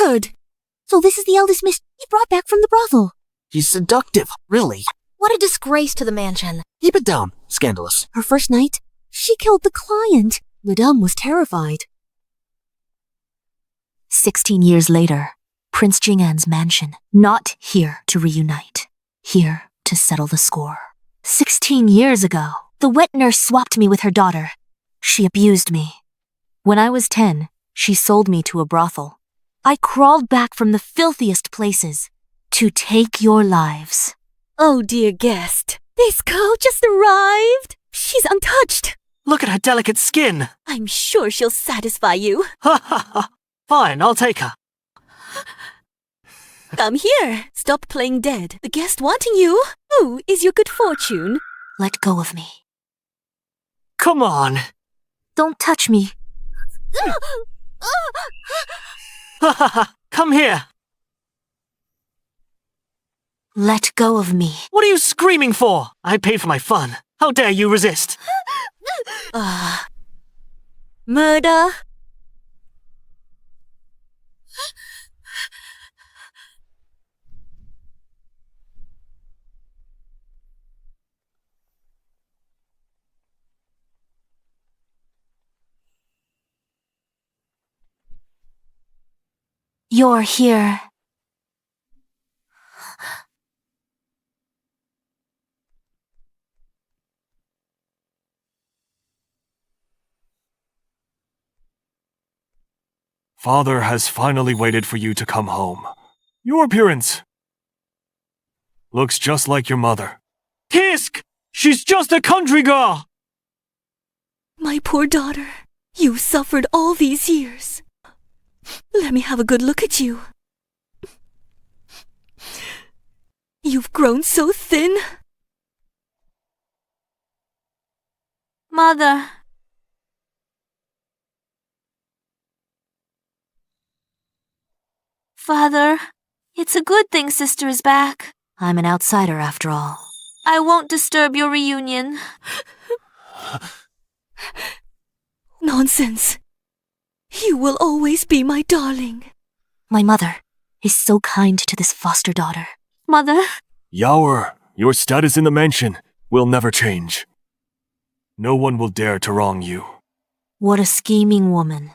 Absurd! So this is the eldest miss you brought back from the brothel. He's seductive, really. What a disgrace to the mansion. Keep it down. Scandalous. Her first night, she killed the client. Madame was terrified. 16 years later, Prince Jing'an's mansion. Not here to reunite. Here to settle the score. 16 years ago, the wet nurse swapped me with her daughter. She abused me. When I was 10, she sold me to a brothel. I crawled back from the filthiest places to take your lives. Oh, dear guest. This girl just arrived. She's untouched. Look at her delicate skin. I'm sure she'll satisfy you. Ha ha ha. Fine, I'll take her. Come here. Stop playing dead. The guest wanting you. Who is your good fortune? Let go of me. Come on. Don't touch me. Ha ha ha. Come here. Let go of me. What are you screaming for? I paid for my fun. How dare you resist? Murder? You're here. Father has finally waited for you to come home. Your appearance looks just like your mother. Kisk! She's just a country girl! My poor daughter. You've suffered all these years. Let me have a good look at you. You've grown so thin. Mother. Father, it's a good thing Sister is back. I'm an outsider after all. I won't disturb your reunion. Nonsense. You will always be my darling. My mother is so kind to this foster daughter. Mother? Yao, your status in the mansion will never change. No one will dare to wrong you. What a scheming woman.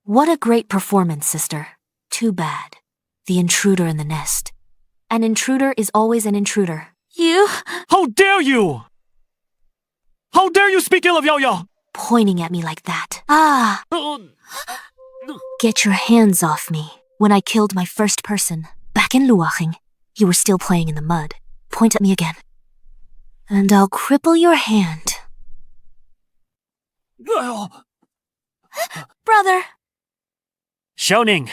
What a great performance, sister. Too bad. The intruder in the nest. An intruder is always an intruder. You? How dare you! How dare you speak ill of Yao! Pointing at me like that. Get your hands off me. When I killed my first person, back in Luocheng, you were still playing in the mud. Point at me again. And I'll cripple your hand. Brother! Xiaoning!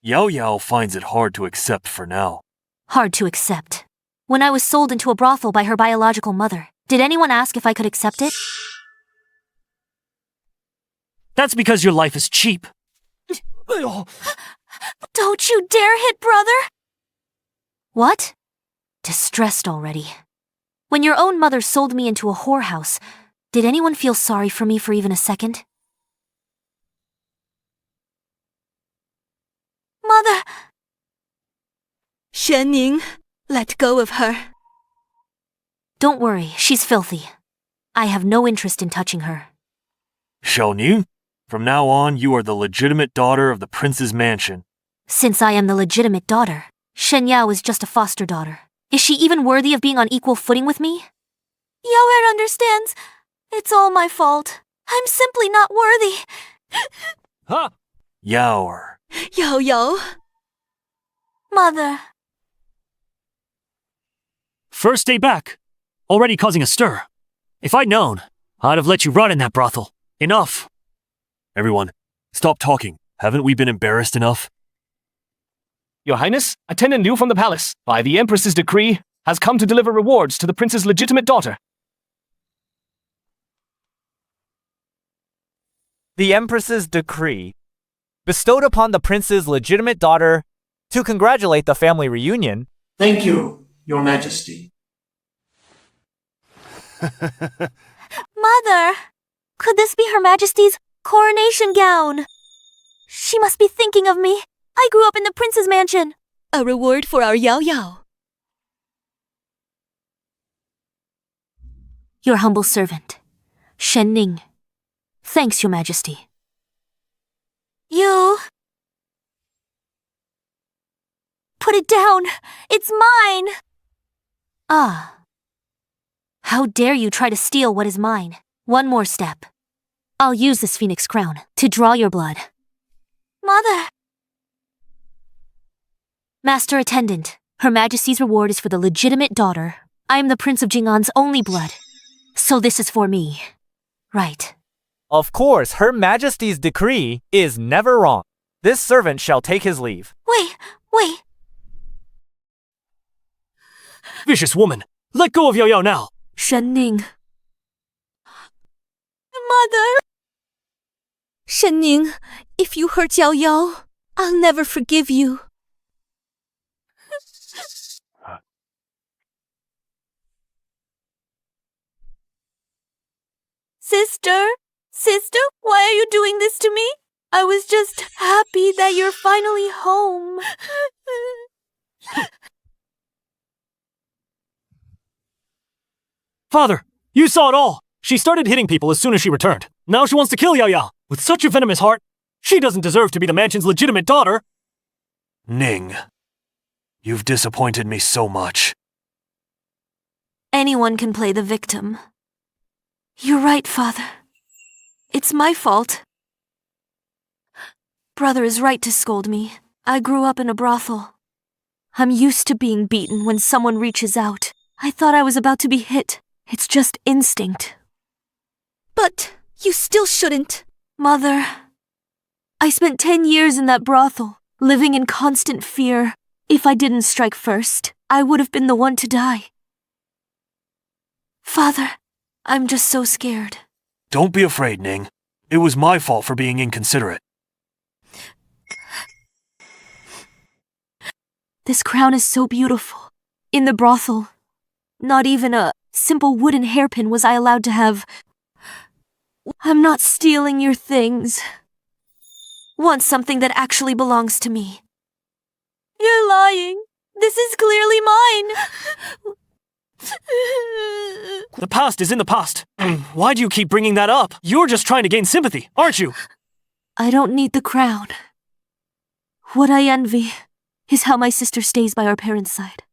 Yao finds it hard to accept for now. Hard to accept. When I was sold into a brothel by her biological mother, did anyone ask if I could accept it? That's because your life is cheap. Don't you dare hit brother! What? Distressed already. When your own mother sold me into a whorehouse, did anyone feel sorry for me for even a second? Mother! Shen Ning, let go of her. Don't worry, she's filthy. I have no interest in touching her. Xiaoning, from now on you are the legitimate daughter of the prince's mansion. Since I am the legitimate daughter, Shen Yao is just a foster daughter. Is she even worthy of being on equal footing with me? Yao understands. It's all my fault. I'm simply not worthy. Huh? Yao. Yao. Mother. First day back. Already causing a stir. If I'd known, I'd have let you rot in that brothel. Enough. Everyone, stop talking. Haven't we been embarrassed enough? Your Highness, attendant Liu from the palace, by the Empress's decree, has come to deliver rewards to the prince's legitimate daughter. The Empress's decree, bestowed upon the prince's legitimate daughter to congratulate the family reunion. Thank you, Your Majesty. Mother! Could this be Her Majesty's coronation gown? She must be thinking of me. I grew up in the prince's mansion. A reward for our Yao Yao. Your humble servant, Shen Ning. Thanks, Your Majesty. You... Put it down! It's mine! Ah. How dare you try to steal what is mine? One more step. I'll use this phoenix crown to draw your blood. Mother! Master Attendant, Her Majesty's reward is for the legitimate daughter. I am the Prince of Jing'an's only blood. So this is for me. Right. Of course, Her Majesty's decree is never wrong. This servant shall take his leave. Wait. Vicious woman! Let go of Yao Yao now! Shen Ning. Mother! Shen Ning, if you hurt Yao Yao, I'll never forgive you. Sister, why are you doing this to me? I was just happy that you're finally home. Father, you saw it all! She started hitting people as soon as she returned. Now she wants to kill Yao Yao. With such a venomous heart, she doesn't deserve to be the mansion's legitimate daughter. Ning, you've disappointed me so much. Anyone can play the victim. You're right, Father. It's my fault. Brother is right to scold me. I grew up in a brothel. I'm used to being beaten when someone reaches out. I thought I was about to be hit. It's just instinct. But you still shouldn't. Mother, I spent 10 years in that brothel, living in constant fear. If I didn't strike first, I would have been the one to die. Father, I'm just so scared. Don't be afraid, Ning. It was my fault for being inconsiderate. This crown is so beautiful. In the brothel, not even a simple wooden hairpin was I allowed to have. I'm not stealing your things. Want something that actually belongs to me. You're lying. This is clearly mine. The past is in the past. Why do you keep bringing that up? You're just trying to gain sympathy, aren't you? I don't need the crown. What I envy is how my sister stays by our parents' side.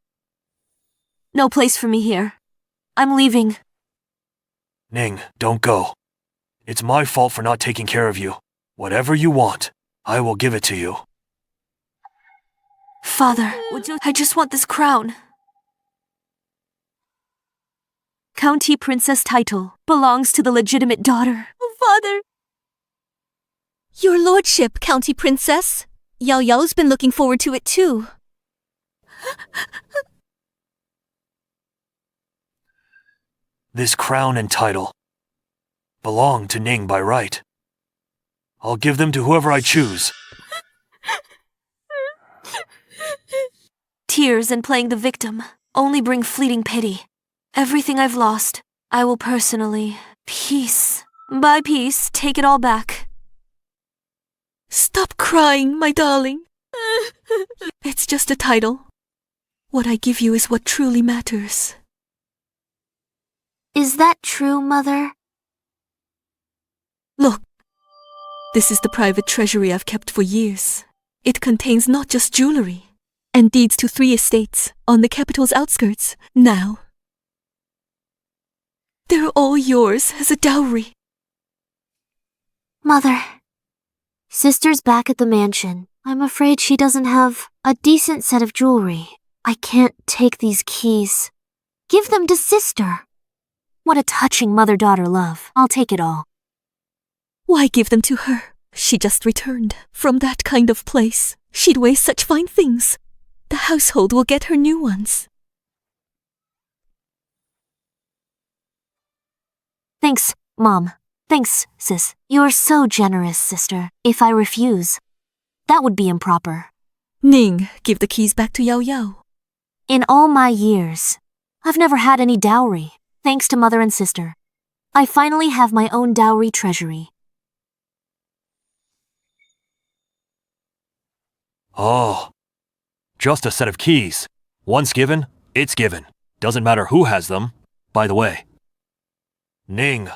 No place for me here. I'm leaving. Ning, don't go. It's my fault for not taking care of you. Whatever you want, I will give it to you. Father, I just want this crown. County princess title belongs to the legitimate daughter. Father! Your lordship, County princess. Yao Yao's been looking forward to it too. This crown and title belong to Ning by right. I'll give them to whoever I choose. Tears and playing the victim only bring fleeting pity. Everything I've lost, I will personally, piece by piece, take it all back. Stop crying, my darling. It's just a title. What I give you is what truly matters. Is that true, Mother? Look, this is the private treasury I've kept for years. It contains not just jewelry, and deeds to 3 estates on the capital's outskirts. Now, they're all yours as a dowry. Mother, Sister's back at the mansion. I'm afraid she doesn't have a decent set of jewelry. I can't take these keys. Give them to Sister. What a touching mother-daughter love. I'll take it all. Why give them to her? She just returned from that kind of place. She'd waste such fine things. The household will get her new ones. Thanks, Mom. Thanks, Sis. You're so generous, Sister. If I refuse, that would be improper. Ning, give the keys back to Yao Yao. In all my years, I've never had any dowry, thanks to Mother and Sister. I finally have my own dowry treasury. Oh, just a set of keys. Once given, it's given. Doesn't matter who has them. By the way, Ning,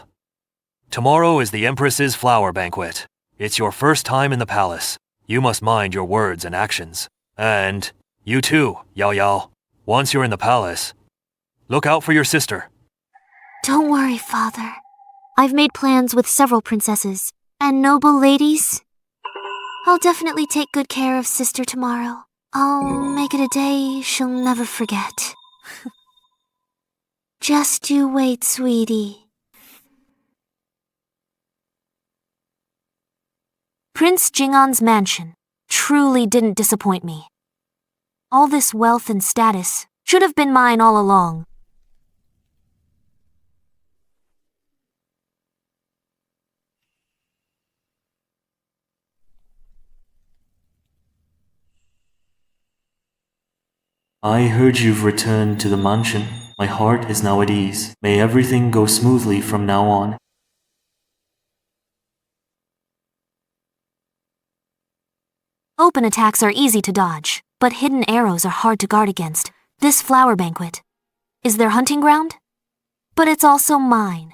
tomorrow is the Empress's flower banquet. It's your first time in the palace. You must mind your words and actions. And you too, Yao Yao. Once you're in the palace, look out for your sister. Don't worry, Father. I've made plans with several princesses and noble ladies. I'll definitely take good care of sister tomorrow. I'll make it a day she'll never forget. Just you wait, sweetie. Prince Jing'an's mansion truly didn't disappoint me. All this wealth and status should have been mine all along. I heard you've returned to the mansion. My heart is now at ease. May everything go smoothly from now on. Open attacks are easy to dodge, but hidden arrows are hard to guard against. This flower banquet is their hunting ground, but it's also mine.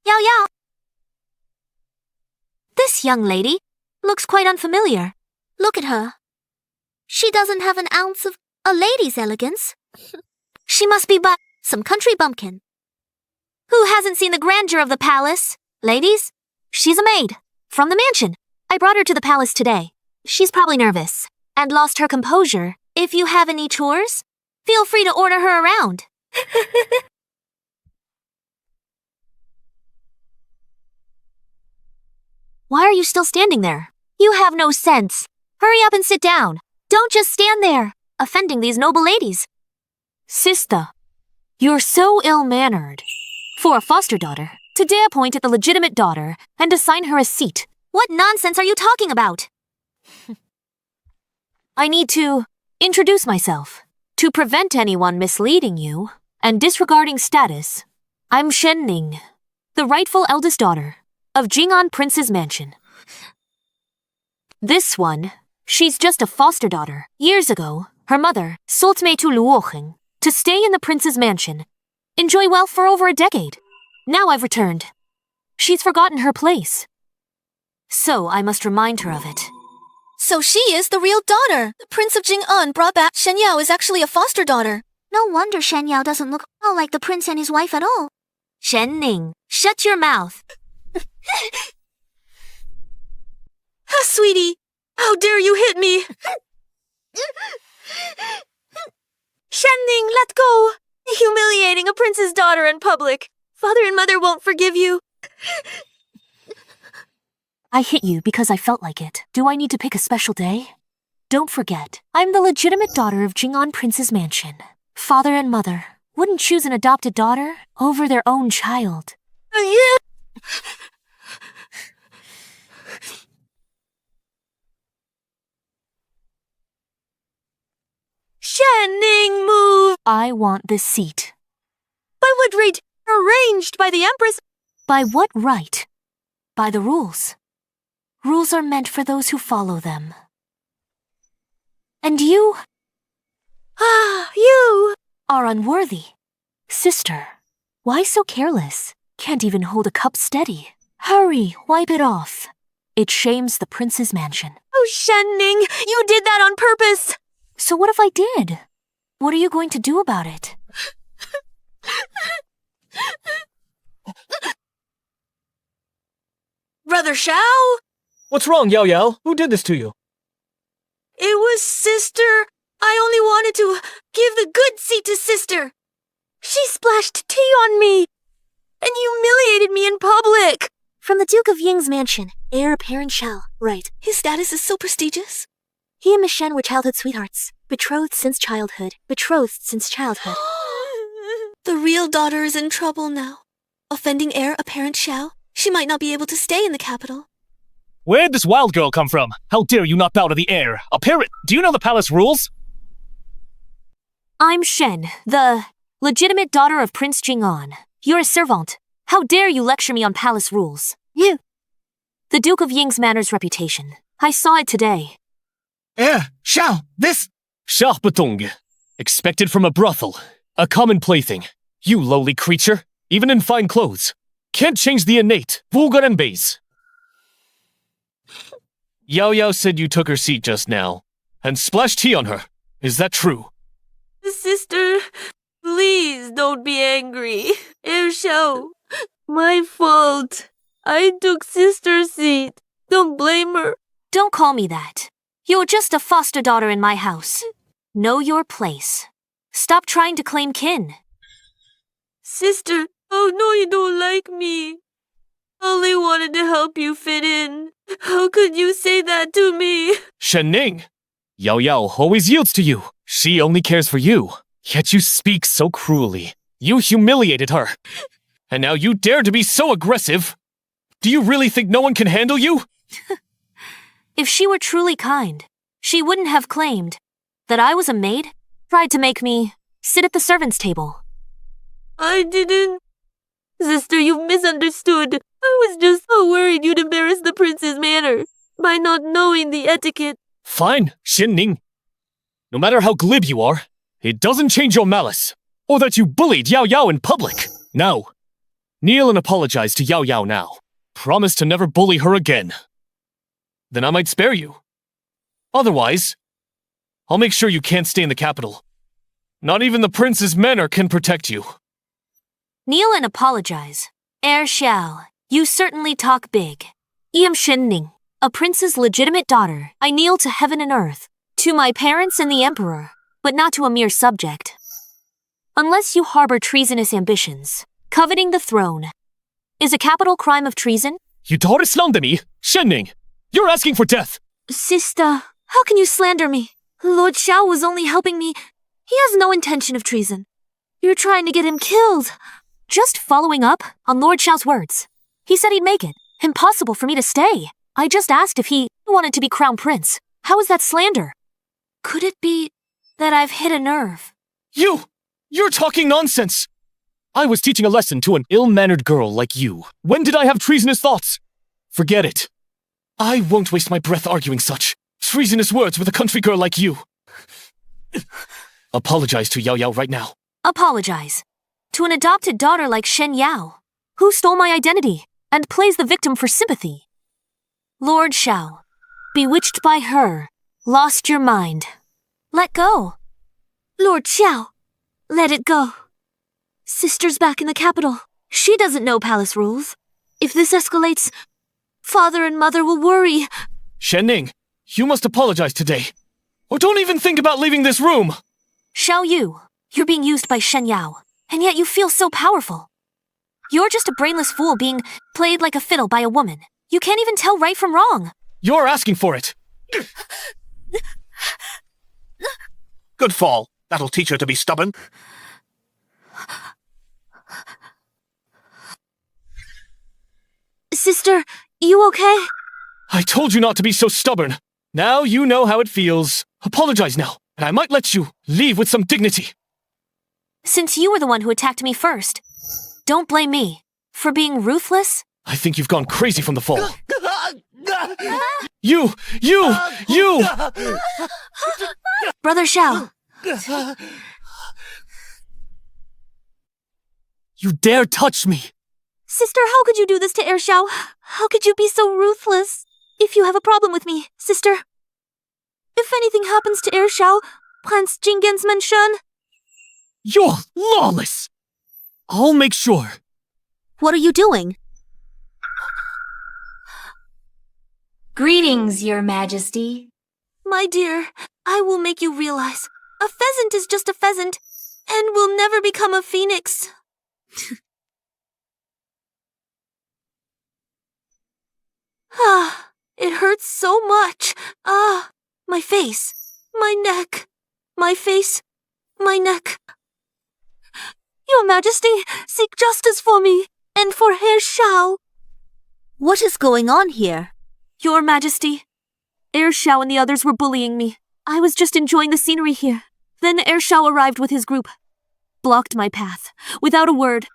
Yao Yao! This young lady looks quite unfamiliar. Look at her. She doesn't have an ounce of a lady's elegance. She must be but some country bumpkin. Who hasn't seen the grandeur of the palace? Ladies, she's a maid from the mansion. I brought her to the palace today. She's probably nervous and lost her composure. If you have any chores, feel free to order her around. Why are you still standing there? You have no sense. Hurry up and sit down. Don't just stand there, offending these noble ladies. Sister, you're so ill-mannered. For a foster daughter, to dare point at the legitimate daughter and assign her a seat. What nonsense are you talking about? I need to introduce myself. To prevent anyone misleading you and disregarding status, I'm Shen Ning, the rightful eldest daughter of Jing'an Prince's mansion. This one, she's just a foster daughter. Years ago, her mother sold me to Luocheng to stay in the prince's mansion, enjoy wealth for over a decade. Now I've returned. She's forgotten her place. So I must remind her of it. So she is the real daughter. The Prince of Jing'an brought back Shen Yao is actually a foster daughter. No wonder Shen Yao doesn't look like the prince and his wife at all. Shen Ning, shut your mouth. Sweetie, how dare you hit me? Shen Ning, let go! Humiliating a prince's daughter in public. Father and mother won't forgive you. I hit you because I felt like it. Do I need to pick a special day? Don't forget, I'm the legitimate daughter of Jing'an Prince's mansion. Father and mother wouldn't choose an adopted daughter over their own child. Shen Ning, move! I want this seat. By what right? Arranged by the Empress. By what right? By the rules. Rules are meant for those who follow them. And you? You are unworthy. Sister, why so careless? Can't even hold a cup steady. Hurry, wipe it off. It shames the prince's mansion. Oh, Shen Ning, you did that on purpose! So what if I did? What are you going to do about it? Brother Xiao? What's wrong, Yao Yao? Who did this to you? It was sister. I only wanted to give the good seat to sister. She splashed tea on me and humiliated me in public. From the Duke of Ying's mansion, heir apparent Shao. Right. His status is so prestigious. He and Miss Shen were childhood sweethearts. Betrothed since childhood. The real daughter is in trouble now. Offending heir apparent Xiao, she might not be able to stay in the capital. Where'd this wild girl come from? How dare you not bow to the heir? A parrot! Do you know the palace rules? I'm Shen, the legitimate daughter of Prince Jing'an. You're a servant. How dare you lecture me on palace rules? The Duke of Ying's manor's reputation. I saw it today. Xiao, this... Schachbetung. Expected from a brothel. A common plaything. You lowly creature, even in fine clothes. Can't change the innate, vulgar and base. Yao Yao said you took her seat just now, and splashed tea on her. Is that true? Sister, please don't be angry. Xiao, my fault. I took sister's seat. Don't blame her. Don't call me that. You're just a foster daughter in my house. Know your place. Stop trying to claim kin. Sister, oh no, you don't like me. Only wanted to help you fit in. How could you say that to me? Shen Ning, Yao Yao always yields to you. She only cares for you. Yet you speak so cruelly. You humiliated her. And now you dare to be so aggressive. Do you really think no one can handle you? If she were truly kind, she wouldn't have claimed that I was a maid, tried to make me sit at the servants' table. I didn't. Sister, you misunderstood. I was just so worried you'd embarrass the prince's manor by not knowing the etiquette. Fine, Shen Ning. No matter how glib you are, it doesn't change your malice, or that you bullied Yao Yao in public. Now, kneel and apologize to Yao Yao now. Promise to never bully her again. Then I might spare you. Otherwise, I'll make sure you can't stay in the capital. Not even the prince's manor can protect you. Kneel and apologize. Xiao, you certainly talk big. I am Shen Ning, a prince's legitimate daughter. I kneel to heaven and earth, to my parents and the emperor, but not to a mere subject. Unless you harbor treasonous ambitions, coveting the throne is a capital crime of treason. You dare slander me, Shen Ning. You're asking for death. Sister, how can you slander me? Lord Xiao was only helping me. He has no intention of treason. You're trying to get him killed. Just following up on Lord Xiao's words. He said he'd make it impossible for me to stay. I just asked if he wanted to be crown prince. How is that slander? Could it be that I've hit a nerve? You're talking nonsense. I was teaching a lesson to an ill-mannered girl like you. When did I have treasonous thoughts? Forget it. I won't waste my breath arguing such treasonous words with a country girl like you. Apologize to Yao Yao right now. Apologize to an adopted daughter like Shen Yao, who stole my identity and plays the victim for sympathy. Lord Xiao, bewitched by her, lost your mind. Let go. Lord Xiao, let it go. Sister's back in the capital. She doesn't know palace rules. If this escalates, father and mother will worry. Shen Ning, you must apologize today. Or don't even think about leaving this room. Xiao Yu, you're being used by Shen Yao, and yet you feel so powerful. You're just a brainless fool being played like a fiddle by a woman. You can't even tell right from wrong. You're asking for it. Good fall. That'll teach her to be stubborn. Sister, you okay? I told you not to be so stubborn. Now you know how it feels. Apologize now, and I might let you leave with some dignity. Since you were the one who attacked me first, don't blame me for being ruthless. I think you've gone crazy from the fall. You! Brother Xiao. You dare touch me! Sister, how could you do this to Xiao? How could you be so ruthless? If you have a problem with me, sister. If anything happens to Xiao, Prince Jingen's mention. You're lawless! I'll make sure. What are you doing? Greetings, Your Majesty. My dear, I will make you realize a pheasant is just a pheasant and will never become a phoenix. It hurts so much. My face, my neck, my face, my neck. Your Majesty, seek justice for me and for Herr Xiao. What is going on here? Your Majesty, Xiao and the others were bullying me. I was just enjoying the scenery here. Then Xiao arrived with his group, blocked my path, without a word.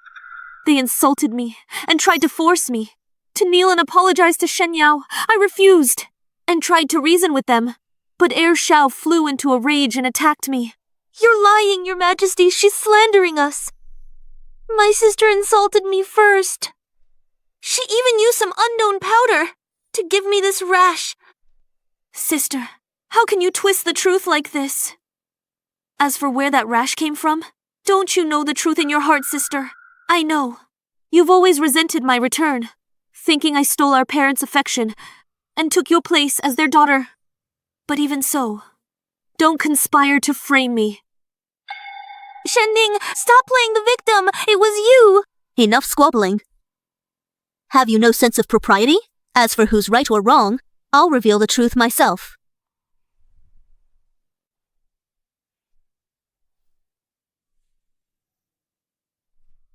They insulted me and tried to force me. to kneel and apologize to Shen Yao. I refused and tried to reason with them, but Heir Xiao flew into a rage and attacked me. You're lying, Your Majesty. She's slandering us. My sister insulted me first. She even used some unknown powder to give me this rash. Sister, how can you twist the truth like this? As for where that rash came from, don't you know the truth in your heart, sister? I know. You've always resented my return, thinking I stole our parents' affection and took your place as their daughter. But even so, don't conspire to frame me. Shen Ning, stop playing the victim. It was you. Enough squabbling. Have you no sense of propriety? As for who's right or wrong, I'll reveal the truth myself.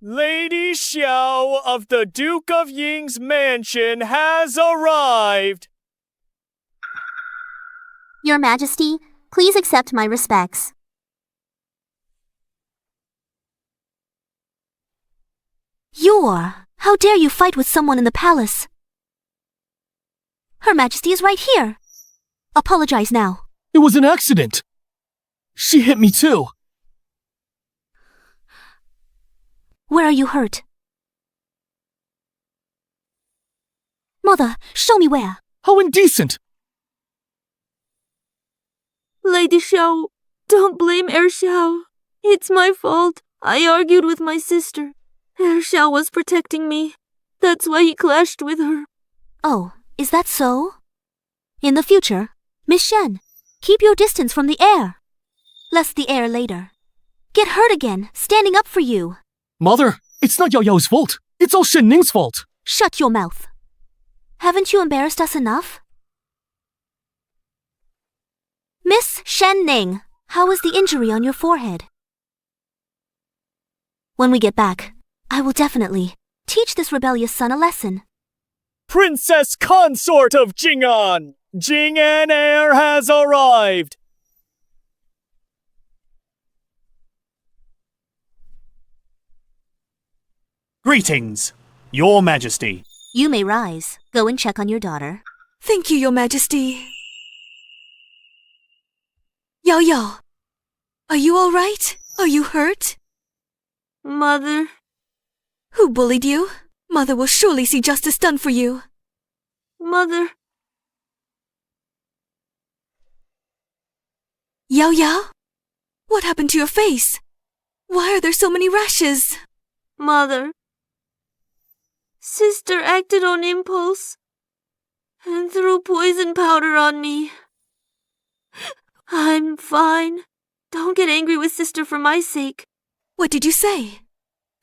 Lady Xiao of the Duke of Ying's mansion has arrived. Your Majesty, please accept my respects. How dare you fight with someone in the palace? Her Majesty is right here. Apologize now. It was an accident. She hit me too. Where are you hurt? Mother, show me where. How indecent! Lady Xiao, don't blame Heir Xiao. It's my fault. I argued with my sister. Heir Xiao was protecting me. That's why he clashed with her. Oh, is that so? In the future, Miss Shen, keep your distance from the heir. Lest the heir later get hurt again, standing up for you. Mother, it's not Yao Yao's fault. It's all Shen Ning's fault. Shut your mouth. Haven't you embarrassed us enough? Miss Shen Ning, how is the injury on your forehead? When we get back, I will definitely teach this rebellious son a lesson. Princess Consort of Jing'an! Jing'an heir has arrived! Greetings, Your Majesty. You may rise. Go and check on your daughter. Thank you, Your Majesty. Yao Yao, are you all right? Are you hurt? Mother. Who bullied you? Mother will surely see justice done for you. Mother. Yao Yao? What happened to your face? Why are there so many rashes? Mother. Sister acted on impulse and threw poison powder on me. I'm fine. Don't get angry with sister for my sake. What did you say?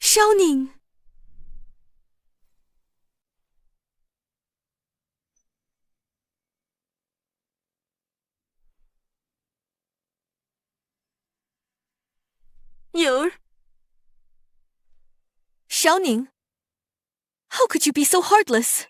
Xiaoning. Xiaoning, how could you be so heartless?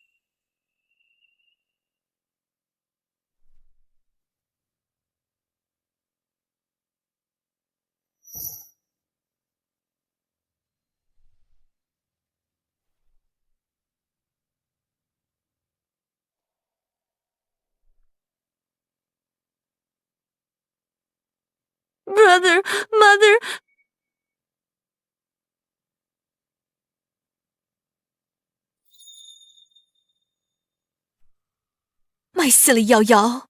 Brother, mother. My silly Yao Yao.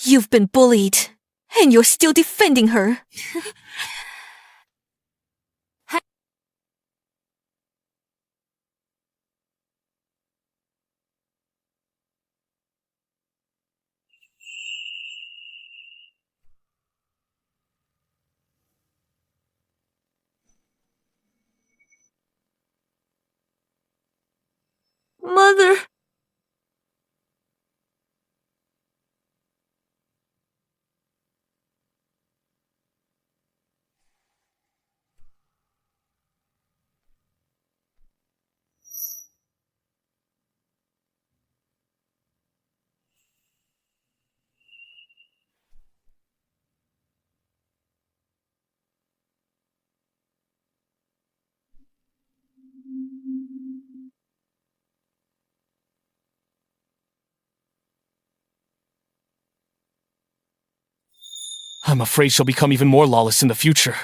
You've been bullied, and you're still defending her. Mother. I'm afraid she'll become even more lawless in the future.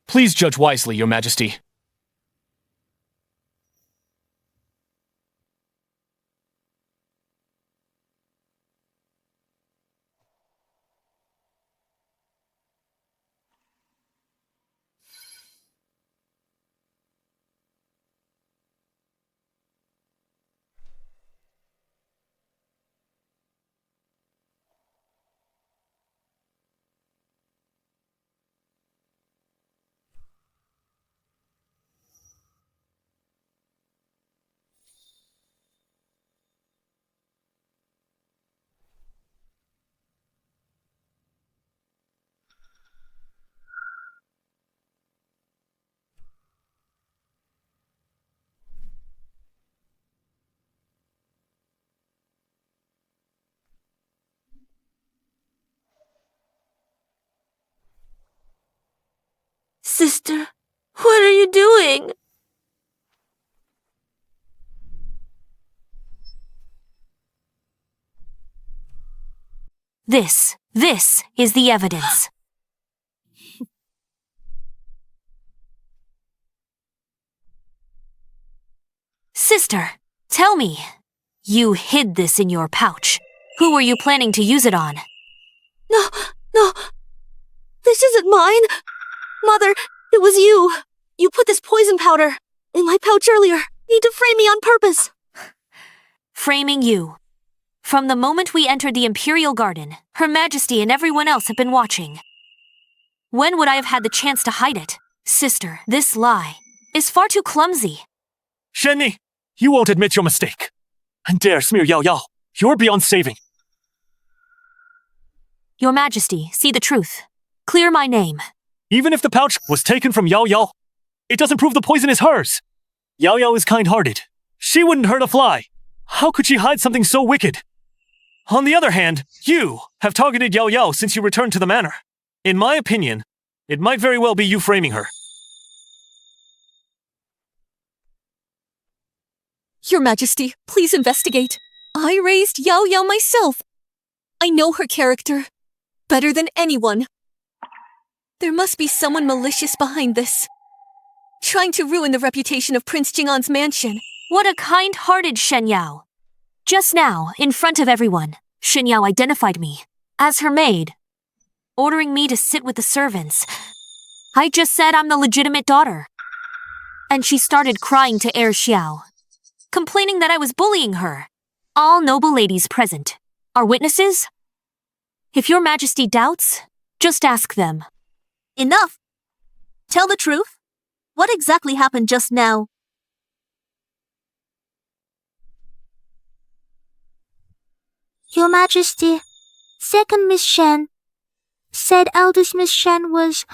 Please judge wisely, Your Majesty. Sister, what are you doing? This is the evidence. Sister, tell me. You hid this in your pouch. Who were you planning to use it on? No. This isn't mine. Mother, it was you. You put this poison powder in my pouch earlier. Need to frame me on purpose. Framing you. From the moment we entered the Imperial Garden, Her Majesty and everyone else have been watching. When would I have had the chance to hide it? Sister, this lie is far too clumsy. Shen Yi, you won't admit your mistake. And dare smear Yao Yao. You're beyond saving. Your Majesty, see the truth. Clear my name. Even if the pouch was taken from Yao Yao, it doesn't prove the poison is hers. Yao Yao is kind-hearted. She wouldn't hurt a fly. How could she hide something so wicked? On the other hand, you have targeted Yao Yao since you returned to the manor. In my opinion, it might very well be you framing her. Your Majesty, please investigate. I raised Yao Yao myself. I know her character better than anyone. There must be someone malicious behind this, trying to ruin the reputation of Prince Jing'an's mansion. What a kind-hearted Shen Yao. Just now, in front of everyone, Shen Yao identified me as her maid, ordering me to sit with the servants. I just said I'm the legitimate daughter. And she started crying to Heir Xiao, complaining that I was bullying her. All noble ladies present are witnesses. If your Majesty doubts, just ask them. Enough. Tell the truth. What exactly happened just now? Your Majesty, second Miss Shen said eldest Miss Shen was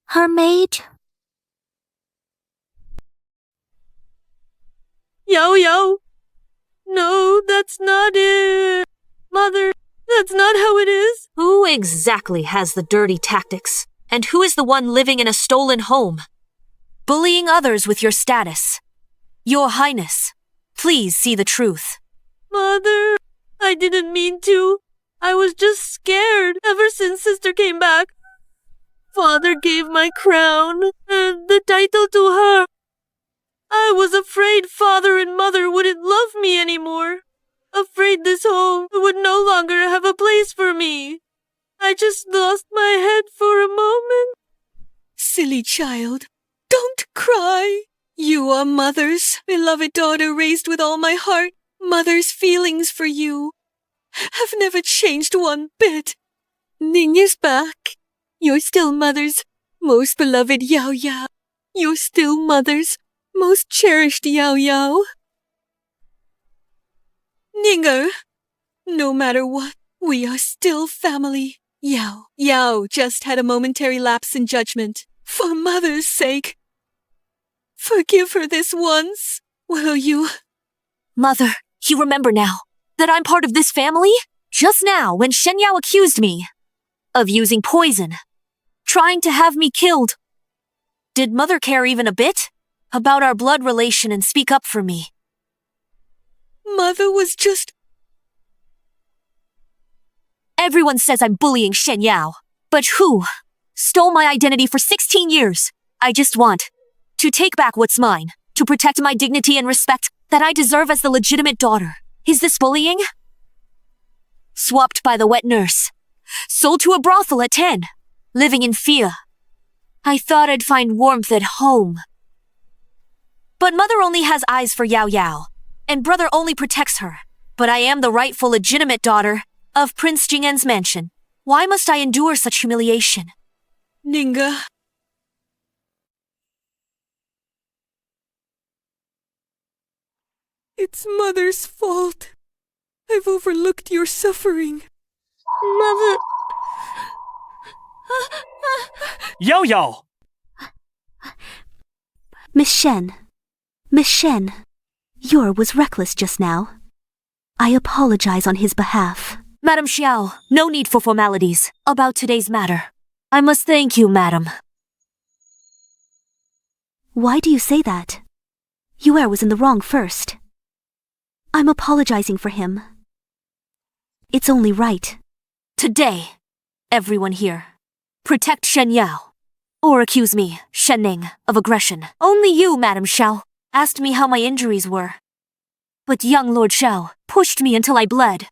her maid. Yao Yao. No, that's not it. Mother, that's not how it is. Who exactly has the dirty tactics? And who is the one living in a stolen home? Bullying others with your status. Your Highness, please see the truth. Mother, I didn't mean to. I was just scared ever since Sister came back. Father gave my crown and the title to her. I was afraid Father and Mother wouldn't love me anymore. Afraid this home would no longer have a place for me. I just lost my head for a moment. Silly child, don't cry. You are Mother's beloved daughter, raised with all my heart. Mother's feelings for you have never changed one bit. Ning is back. You're still Mother's most beloved Yao Yao. You're still Mother's most cherished Yao Yao. Ninger, no matter what, we are still family. Yao just had a momentary lapse in judgment. For Mother's sake, forgive her this once, will you? Mother, you remember now that I'm part of this family? Just now, when Shen Yao accused me of using poison, trying to have me killed. Did Mother care even a bit about our blood relation and speak up for me? Mother was just... Everyone says I'm bullying Shen Yao. But who stole my identity for 16 years? I just want to take back what's mine, to protect my dignity and respect that I deserve as the legitimate daughter. Is this bullying? Swapped by the wet nurse. Sold to a brothel at 10. Living in fear. I thought I'd find warmth at home. But mother only has eyes for Yao Yao, and brother only protects her. But I am the rightful legitimate daughter of Prince Jing'en's mansion. Why must I endure such humiliation? Ninga. It's Mother's fault. I've overlooked your suffering. Mother. Yao Yao! Miss Shen. Miss Shen. Yor was reckless just now. I apologize on his behalf. Madam Xiao, no need for formalities about today's matter. I must thank you, madam. Why do you say that? Yor was in the wrong first. I'm apologizing for him. It's only right. Today, everyone here, protect Shen Yao. Or accuse me, Shen Ning, of aggression. Only you, Madam Xiao, asked me how my injuries were. But young Lord Xiao pushed me until I bled.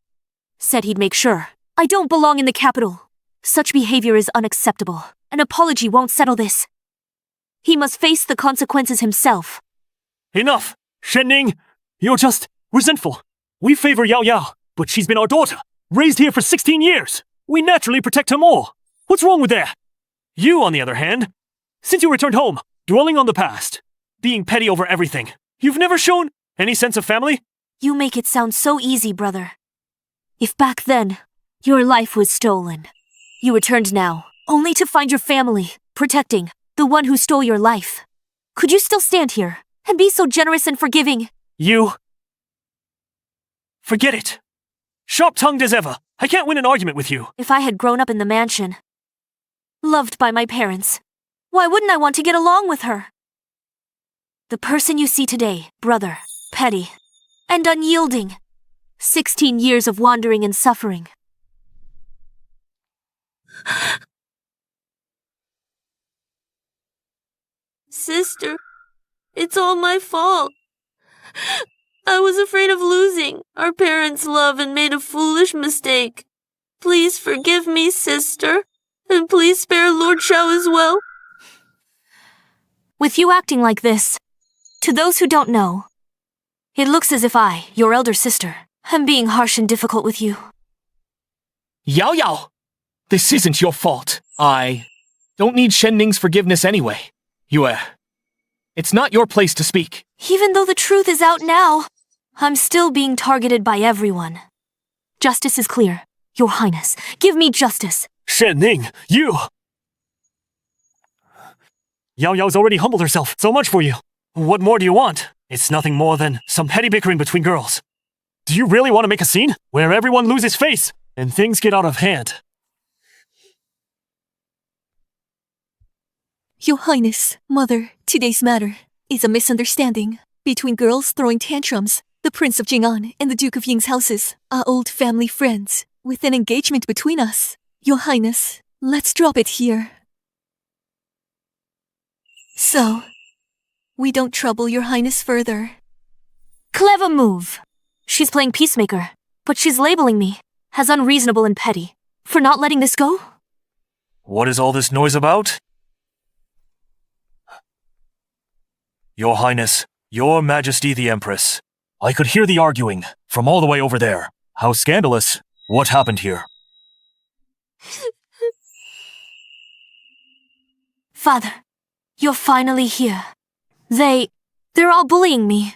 Said he'd make sure I don't belong in the capital. Such behavior is unacceptable. An apology won't settle this. He must face the consequences himself. Enough! Shen Ning, you're just resentful. We favor Yao Yao, but she's been our daughter, raised here for 16 years. We naturally protect her more. What's wrong with that? You, on the other hand, since you returned home, dwelling on the past, being petty over everything, you've never shown any sense of family? You make it sound so easy, brother. If back then, your life was stolen, you returned now, only to find your family, protecting the one who stole your life. Could you still stand here and be so generous and forgiving? You... Forget it. Sharp-tongued as ever. I can't win an argument with you. If I had grown up in the mansion, loved by my parents, why wouldn't I want to get along with her? The person you see today, brother, petty, and unyielding. 16 years of wandering and suffering. Sister, it's all my fault. I was afraid of losing our parents' love and made a foolish mistake. Please forgive me, sister, and please spare Lord Xiao as well. With you acting like this, to those who don't know, it looks as if I, your elder sister, am being harsh and difficult with you. Yao Yao! This isn't your fault. I don't need Shen Ning's forgiveness anyway. Yue, it's not your place to speak. Even though the truth is out now, I'm still being targeted by everyone. Justice is clear. Your Highness, give me justice. Shen Ning, you! Yao Yao's already humbled herself. So much for you. What more do you want? It's nothing more than some petty bickering between girls. Do you really want to make a scene where everyone loses face and things get out of hand? Your Highness, Mother, today's matter is a misunderstanding between girls throwing tantrums. The Prince of Jing'an and the Duke of Ying's houses are old family friends, with an engagement between us. Your Highness, let's drop it here. So, we don't trouble Your Highness further. Clever move. She's playing peacemaker, but she's labeling me as unreasonable and petty for not letting this go? What is all this noise about? Your Highness, Your Majesty the Empress. I could hear the arguing from all the way over there. How scandalous. What happened here? Father, you're finally here. They're all bullying me.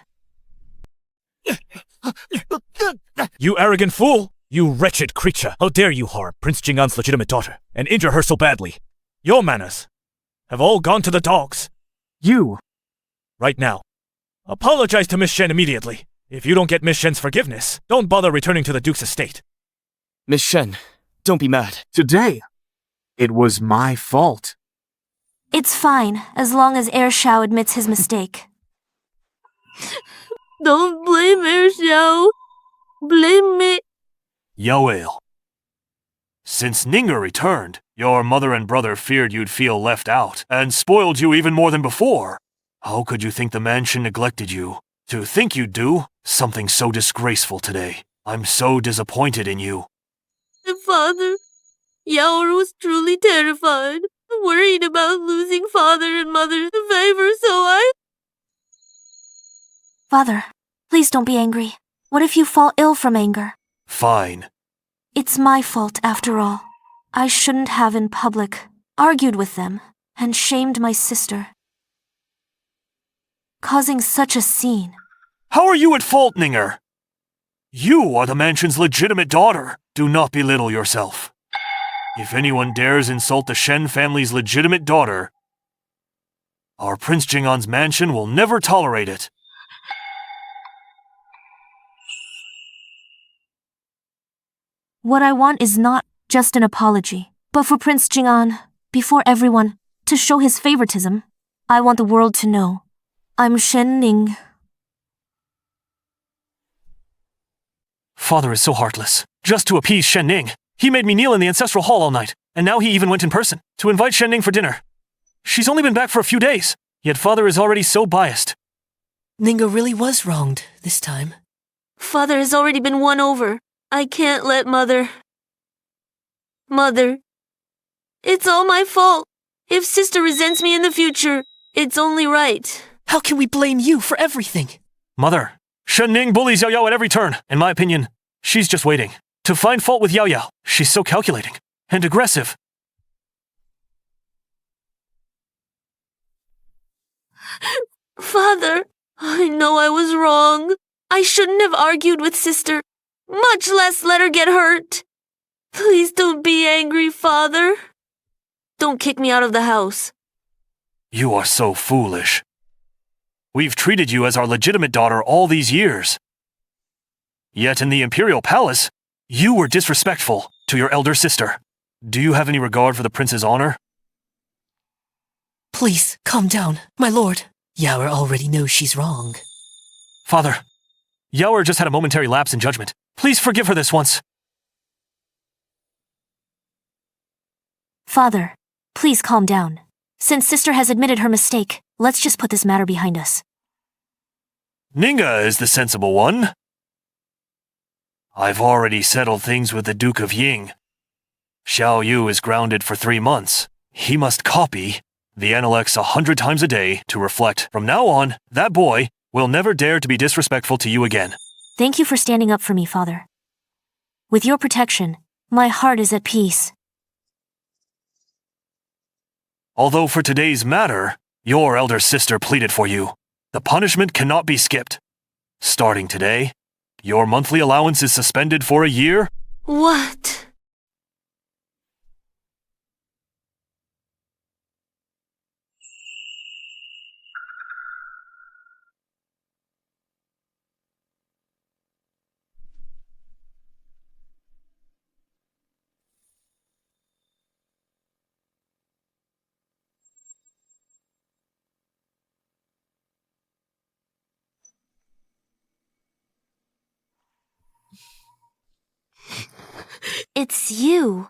You arrogant fool! You wretched creature! How dare you harm Prince Jing'an's legitimate daughter and injure her so badly? Your manners have all gone to the dogs. You! Right now, apologize to Miss Shen immediately. If you don't get Miss Shen's forgiveness, don't bother returning to the Duke's estate. Miss Shen, don't be mad. Today, it was my fault. It's fine, as long as Heir Xiao admits his mistake. Don't blame Heir Xiao. Blame me. Yoel. Since Ninger returned, your mother and brother feared you'd feel left out and spoiled you even more than before. How could you think the mansion neglected you? To think you'd do something so disgraceful today. I'm so disappointed in you. Father, Yao was truly terrified, worried about losing father and mother's favor, so I... Father, please don't be angry. What if you fall ill from anger? Fine. It's my fault, after all. I shouldn't have in public argued with them and shamed my sister, causing such a scene. How are you at fault, Ninger? You are the mansion's legitimate daughter. Do not belittle yourself. If anyone dares insult the Shen family's legitimate daughter, our Prince Jing'an's mansion will never tolerate it. What I want is not just an apology, but for Prince Jing'an, before everyone, to show his favoritism. I want the world to know. I'm Shen Ning. Father is so heartless. Just to appease Shen Ning, he made me kneel in the ancestral hall all night, and now he even went in person to invite Shen Ning for dinner. She's only been back for a few days, yet father is already so biased. Ninger really was wronged this time. Father has already been won over. I can't let Mother... Mother, it's all my fault. If sister resents me in the future, it's only right. How can we blame you for everything? Mother, Shen Ning bullies Yao Yao at every turn. In my opinion, she's just waiting to find fault with Yao Yao. She's so calculating and aggressive. Father, I know I was wrong. I shouldn't have argued with sister, much less let her get hurt. Please don't be angry, Father. Don't kick me out of the house. You are so foolish. We've treated you as our legitimate daughter all these years. Yet in the Imperial Palace, you were disrespectful to your elder sister. Do you have any regard for the prince's honor? Please, calm down, my lord. Yaoer already knows she's wrong. Father, Yaoer just had a momentary lapse in judgment. Please forgive her this once. Father, please calm down. Since sister has admitted her mistake, let's just put this matter behind us. Ninga is the sensible one. I've already settled things with the Duke of Ying. Xiao Yu is grounded for 3 months. He must copy the Analects 100 times a day to reflect, from now on, that boy will never dare to be disrespectful to you again. Thank you for standing up for me, Father. With your protection, my heart is at peace. Although for today's matter, your elder sister pleaded for you. The punishment cannot be skipped. Starting today, your monthly allowance is suspended for a year. What? It's you.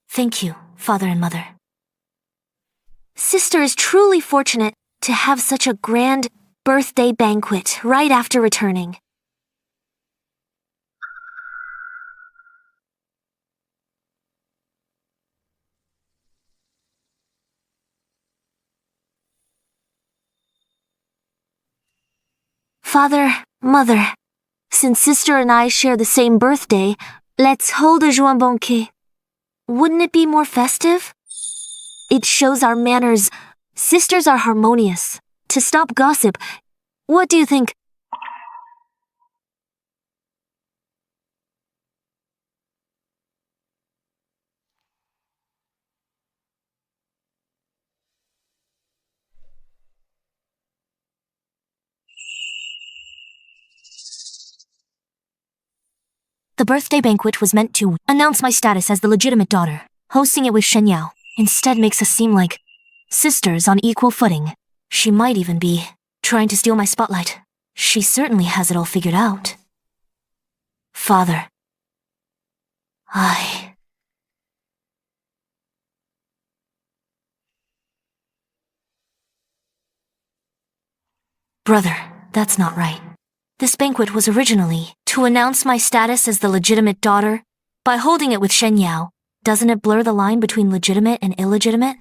Thank you, Father and Mother. Sister is truly fortunate to have such a grand birthday banquet right after returning. Father, Mother, since sister and I share the same birthday, let's hold a joint banquet. Wouldn't it be more festive? It shows our manners. Sisters are harmonious. To stop gossip, what do you think? The birthday banquet was meant to announce my status as the legitimate daughter. Hosting it with Shen Yao instead makes us seem like sisters on equal footing. She might even be trying to steal my spotlight. She certainly has it all figured out. Father. Brother, that's not right. This banquet was originally to announce my status as the legitimate daughter. By holding it with Shen Yao, doesn't it blur the line between legitimate and illegitimate?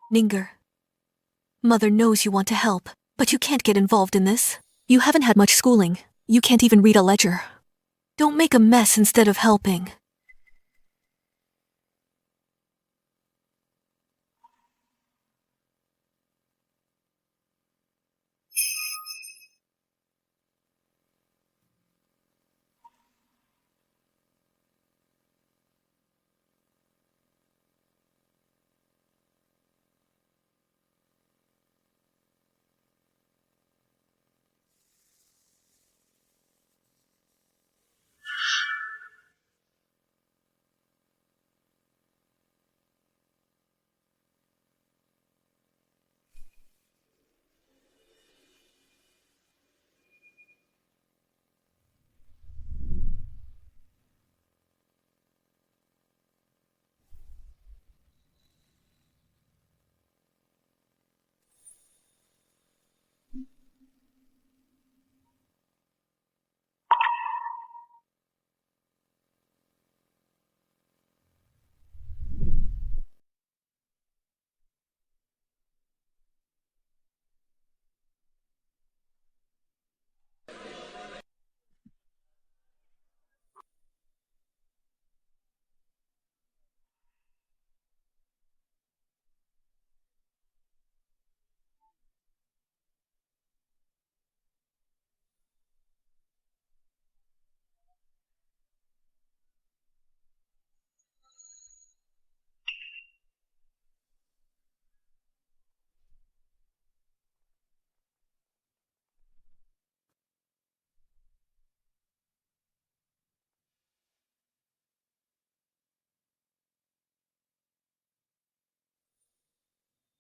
Ninger. Mother knows you want to help, but you can't get involved in this. You haven't had much schooling. You can't even read a ledger. Don't make a mess instead of helping.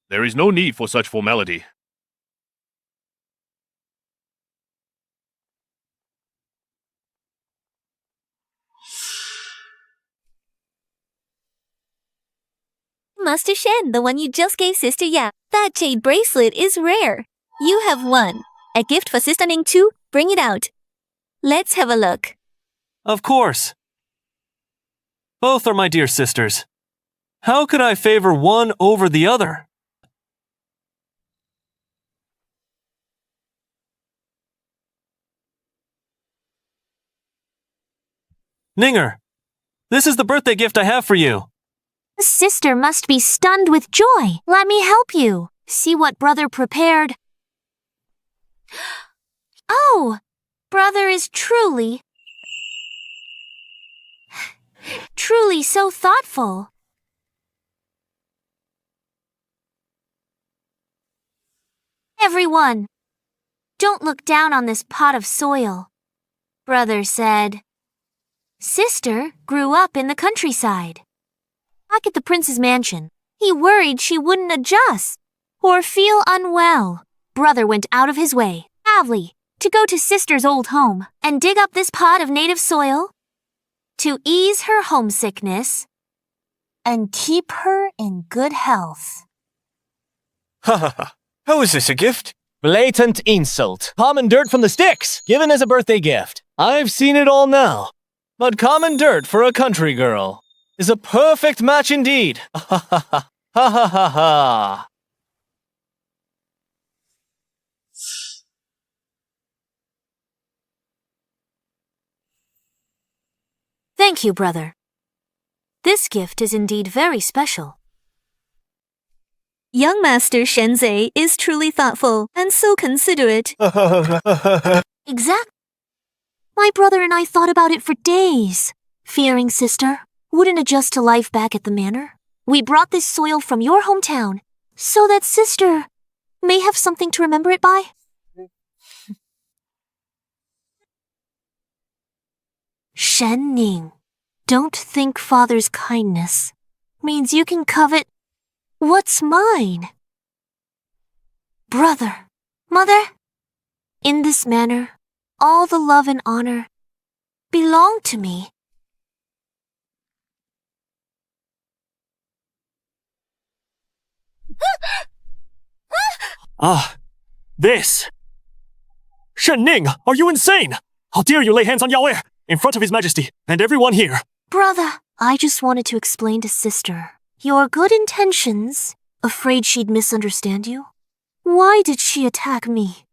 There is no need for such formality. Master Shen, the one you just gave Sister Yao. That jade bracelet is rare. You have one. A gift for Sister Ning too? Bring it out. Let's have a look. Of course. Both are my dear sisters. How could I favor one over the other? Ninger, this is the birthday gift I have for you. Sister must be stunned with joy. Let me help you. See what brother prepared. Oh, brother is truly so thoughtful. Everyone, don't look down on this pot of soil. Brother said, Sister grew up in the countryside. Back at the prince's mansion, he worried she wouldn't adjust or feel unwell. Brother went out of his way, Nathaly, to go to Sister's old home and dig up this pot of native soil to ease her homesickness and keep her in good health. Ha ha ha. How is this a gift? Blatant insult. Common dirt from the sticks, given as a birthday gift. I've seen it all now. But common dirt for a country girl is a perfect match indeed. Ha ha ha. Ha ha ha ha. Thank you, brother. This gift is indeed very special. Young Master Shen Zhe is truly thoughtful and so considerate. Exactly. My brother and I thought about it for days. Fearing sister wouldn't adjust to life back at the manor. We brought this soil from your hometown so that sister may have something to remember it by. Shen Ning, don't think father's kindness means you can covet what's mine. Brother, mother, in this manor, all the love and honor belong to me. This! Shen Ning, are you insane? How dare you lay hands on Yao in front of His Majesty and everyone here? Brother, I just wanted to explain to sister your good intentions. Afraid she'd misunderstand you? Why did she attack me?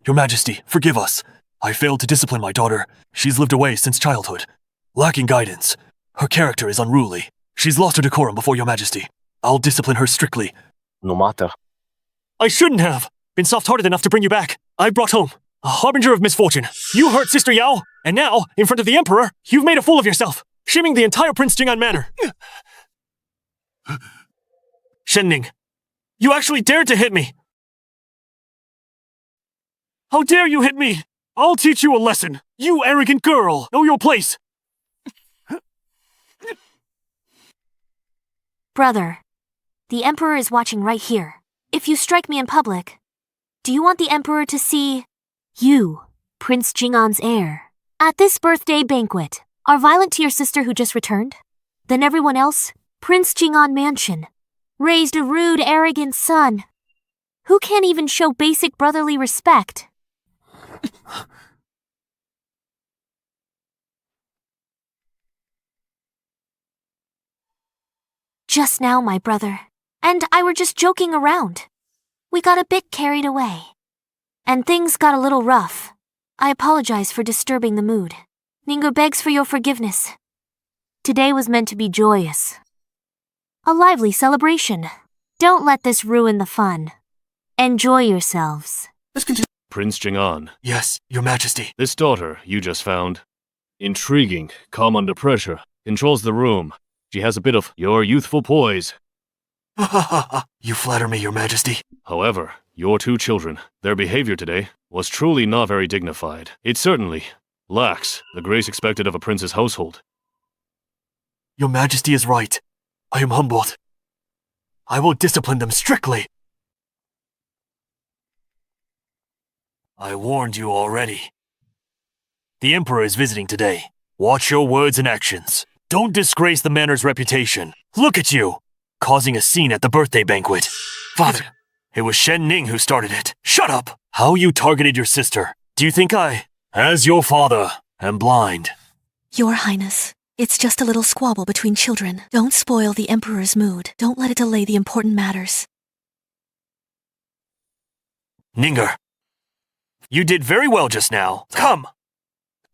Your Majesty, forgive us. I failed to discipline my daughter. She's lived away since childhood. Lacking guidance. Her character is unruly. She's lost her decorum before Your Majesty. I'll discipline her strictly. No matter. I shouldn't have been soft-hearted enough to bring you back. I brought home a harbinger of misfortune. You hurt Sister Yao, and now, in front of the Emperor, you've made a fool of yourself, shaming the entire Prince Jing'an Manor. Shen Ning, you actually dared to hit me. How dare you hit me? I'll teach you a lesson. You arrogant girl, know your place. Brother, the Emperor is watching right here. If you strike me in public, do you want the Emperor to see you, Prince Jing'an's heir, at this birthday banquet, are violent to your sister who just returned? Then everyone else, Prince Jing'an Mansion, raised a rude, arrogant son who can't even show basic brotherly respect. Just now, my brother and I were just joking around. We got a bit carried away, and things got a little rough. I apologize for disturbing the mood. Ningguo begs for your forgiveness. Today was meant to be joyous. A lively celebration. Don't let this ruin the fun. Enjoy yourselves. Let's continue. Prince Jing'an. Yes, Your Majesty. This daughter you just found. Intriguing, calm under pressure, controls the room. She has a bit of your youthful poise. You flatter me, Your Majesty. However, your two children, their behavior today was truly not very dignified. It certainly lacks the grace expected of a prince's household. Your Majesty is right. I am humbled. I will discipline them strictly. I warned you already. The Emperor is visiting today. Watch your words and actions. Don't disgrace the manor's reputation. Look at you, causing a scene at the birthday banquet. Father, it was Shen Ning who started it. Shut up! How you targeted your sister. Do you think I, as your father, am blind? Your Highness, it's just a little squabble between children. Don't spoil the Emperor's mood. Don't let it delay the important matters. Ninger, you did very well just now. Come!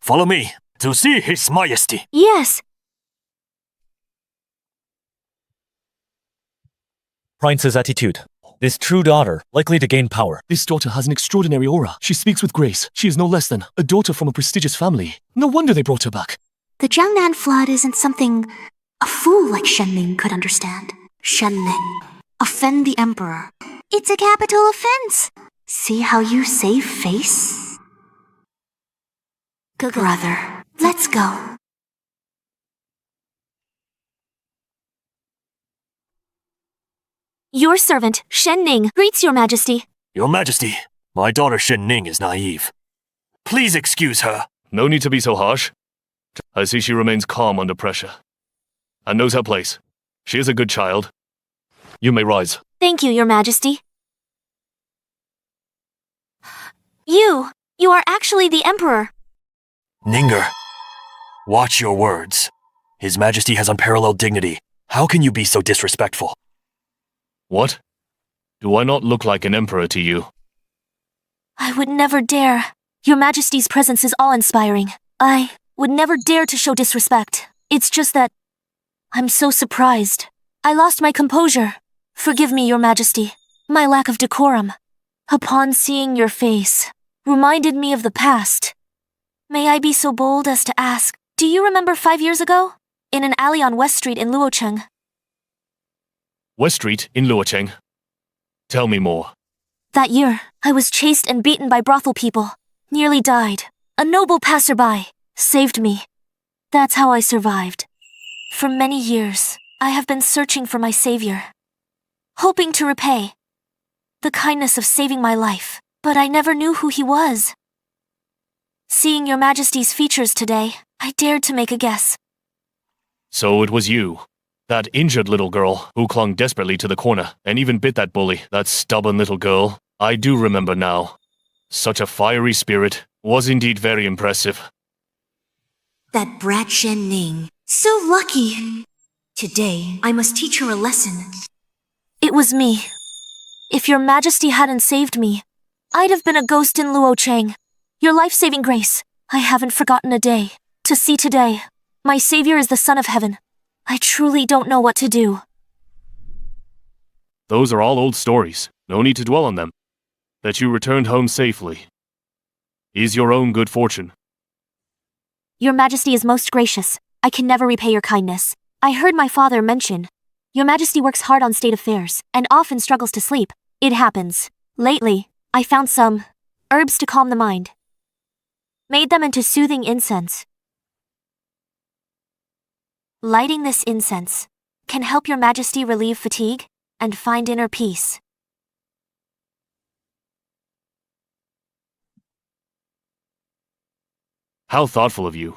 Follow me to see His Majesty. Yes. Prince's attitude. This true daughter, likely to gain power. This daughter has an extraordinary aura. She speaks with grace. She is no less than a daughter from a prestigious family. No wonder they brought her back. The Jiangnan flood isn't something a fool like Shen Ning could understand. Shen Ning, offend the Emperor. It's a capital offense. See how you save face? Brother, let's go. Your servant, Shen Ning, greets Your Majesty. Your Majesty, my daughter Shen Ning is naive. Please excuse her. No need to be so harsh. I see she remains calm under pressure and knows her place. She is a good child. You may rise. Thank you, Your Majesty. You are actually the Emperor. Ninger, watch your words. His Majesty has unparalleled dignity. How can you be so disrespectful? What? Do I not look like an emperor to you? I would never dare. Your Majesty's presence is awe-inspiring. I would never dare to show disrespect. It's just that I'm so surprised. I lost my composure. Forgive me, Your Majesty. My lack of decorum, upon seeing your face, reminded me of the past. May I be so bold as to ask, do you remember 5 years ago? In an alley on West Street in Luocheng. West Street in Luocheng. Tell me more. That year, I was chased and beaten by brothel people. Nearly died. A noble passerby saved me. That's how I survived. For many years, I have been searching for my savior, hoping to repay the kindness of saving my life, but I never knew who he was. Seeing Your Majesty's features today, I dared to make a guess. So it was you, that injured little girl who clung desperately to the corner and even bit that bully, that stubborn little girl. I do remember now. Such a fiery spirit was indeed very impressive. That brat Shen Ning. So lucky. Today, I must teach her a lesson. It was me. If Your Majesty hadn't saved me, I'd have been a ghost in Luocheng. Your life-saving grace. I haven't forgotten a day. To see today, my savior is the Son of Heaven. I truly don't know what to do. Those are all old stories. No need to dwell on them. That you returned home safely is your own good fortune. Your Majesty is most gracious. I can never repay your kindness. I heard my father mention, Your Majesty works hard on state affairs and often struggles to sleep. It happens. Lately, I found some herbs to calm the mind. Made them into soothing incense. Lighting this incense can help Your Majesty relieve fatigue and find inner peace. How thoughtful of you.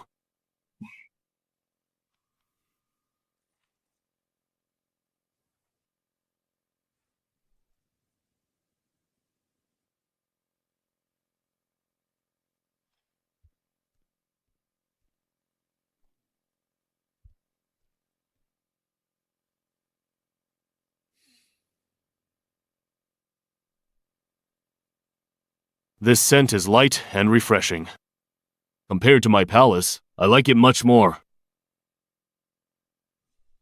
This scent is light and refreshing. Compared to my palace, I like it much more.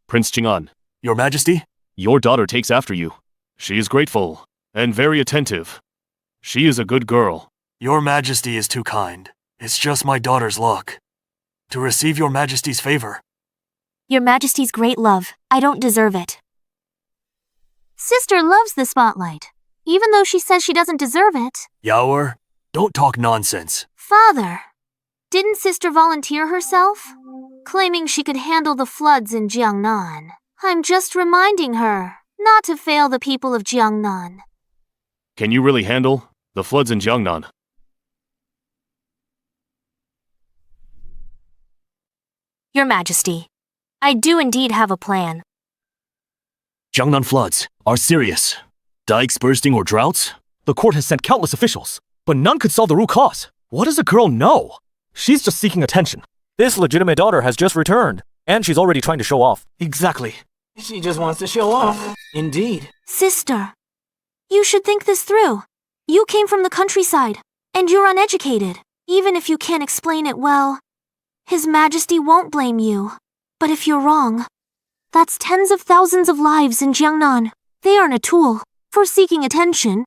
Prince Ching'an. Your Majesty? Your daughter takes after you. She is grateful and very attentive. She is a good girl. Your Majesty is too kind. It's just my daughter's luck to receive Your Majesty's favor. Your Majesty's great love. I don't deserve it. Sister loves the spotlight, even though she says she doesn't deserve it. Yaoer, don't talk nonsense. Father, didn't Sister volunteer herself? Claiming she could handle the floods in Jiangnan. I'm just reminding her not to fail the people of Jiangnan. Can you really handle the floods in Jiangnan? Your Majesty, I do indeed have a plan. Jiangnan floods are serious. Dikes bursting or droughts? The court has sent countless officials, but none could solve the root cause. What does a girl know? She's just seeking attention. This legitimate daughter has just returned, and she's already trying to show off. Exactly. She just wants to show off. Indeed. Sister, you should think this through. You came from the countryside, and you're uneducated. Even if you can't explain it well, His Majesty won't blame you. But if you're wrong, that's tens of thousands of lives in Jiangnan. They aren't a tool for seeking attention.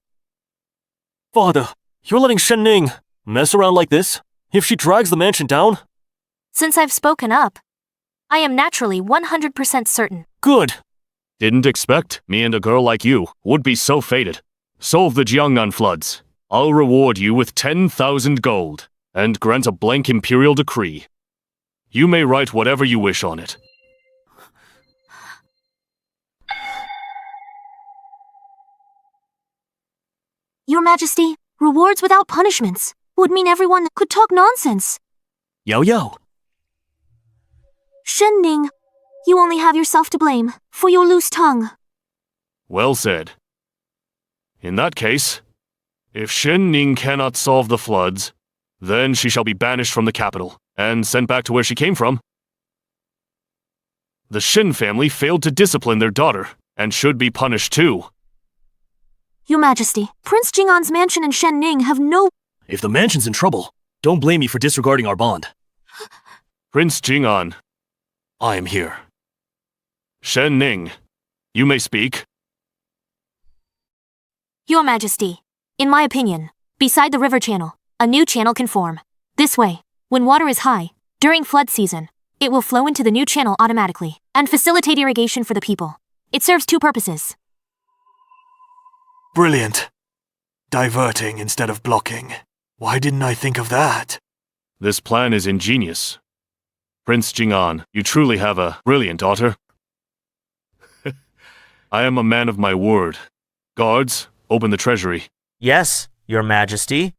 Father, you're letting Shen Ning mess around like this? If she drags the mansion down? Since I've spoken up, I am naturally 100% certain. Good. Didn't expect me and a girl like you would be so fated. Solve the Jiangnan floods. I'll reward you with 10,000 gold and grant a blank Imperial decree. You may write whatever you wish on it. Your Majesty, rewards without punishments would mean everyone could talk nonsense. Yao Yao. Shen Ning, you only have yourself to blame for your loose tongue. Well said. In that case, if Shen Ning cannot solve the floods, then she shall be banished from the capital and sent back to where she came from. The Shen family failed to discipline their daughter and should be punished too. Your Majesty, Prince Jing'an's mansion and Shen Ning have no— If the mansion's in trouble, don't blame me for disregarding our bond. Prince Jing'an, I am here. Shen Ning, you may speak. Your Majesty, in my opinion, beside the river channel, a new channel can form. This way, when water is high, during flood season, it will flow into the new channel automatically and facilitate irrigation for the people. It serves two purposes. Brilliant. Diverting instead of blocking. Why didn't I think of that? This plan is ingenious. Prince Jing'an, you truly have a brilliant daughter. I am a man of my word. Guards, open the treasury. Yes, Your Majesty.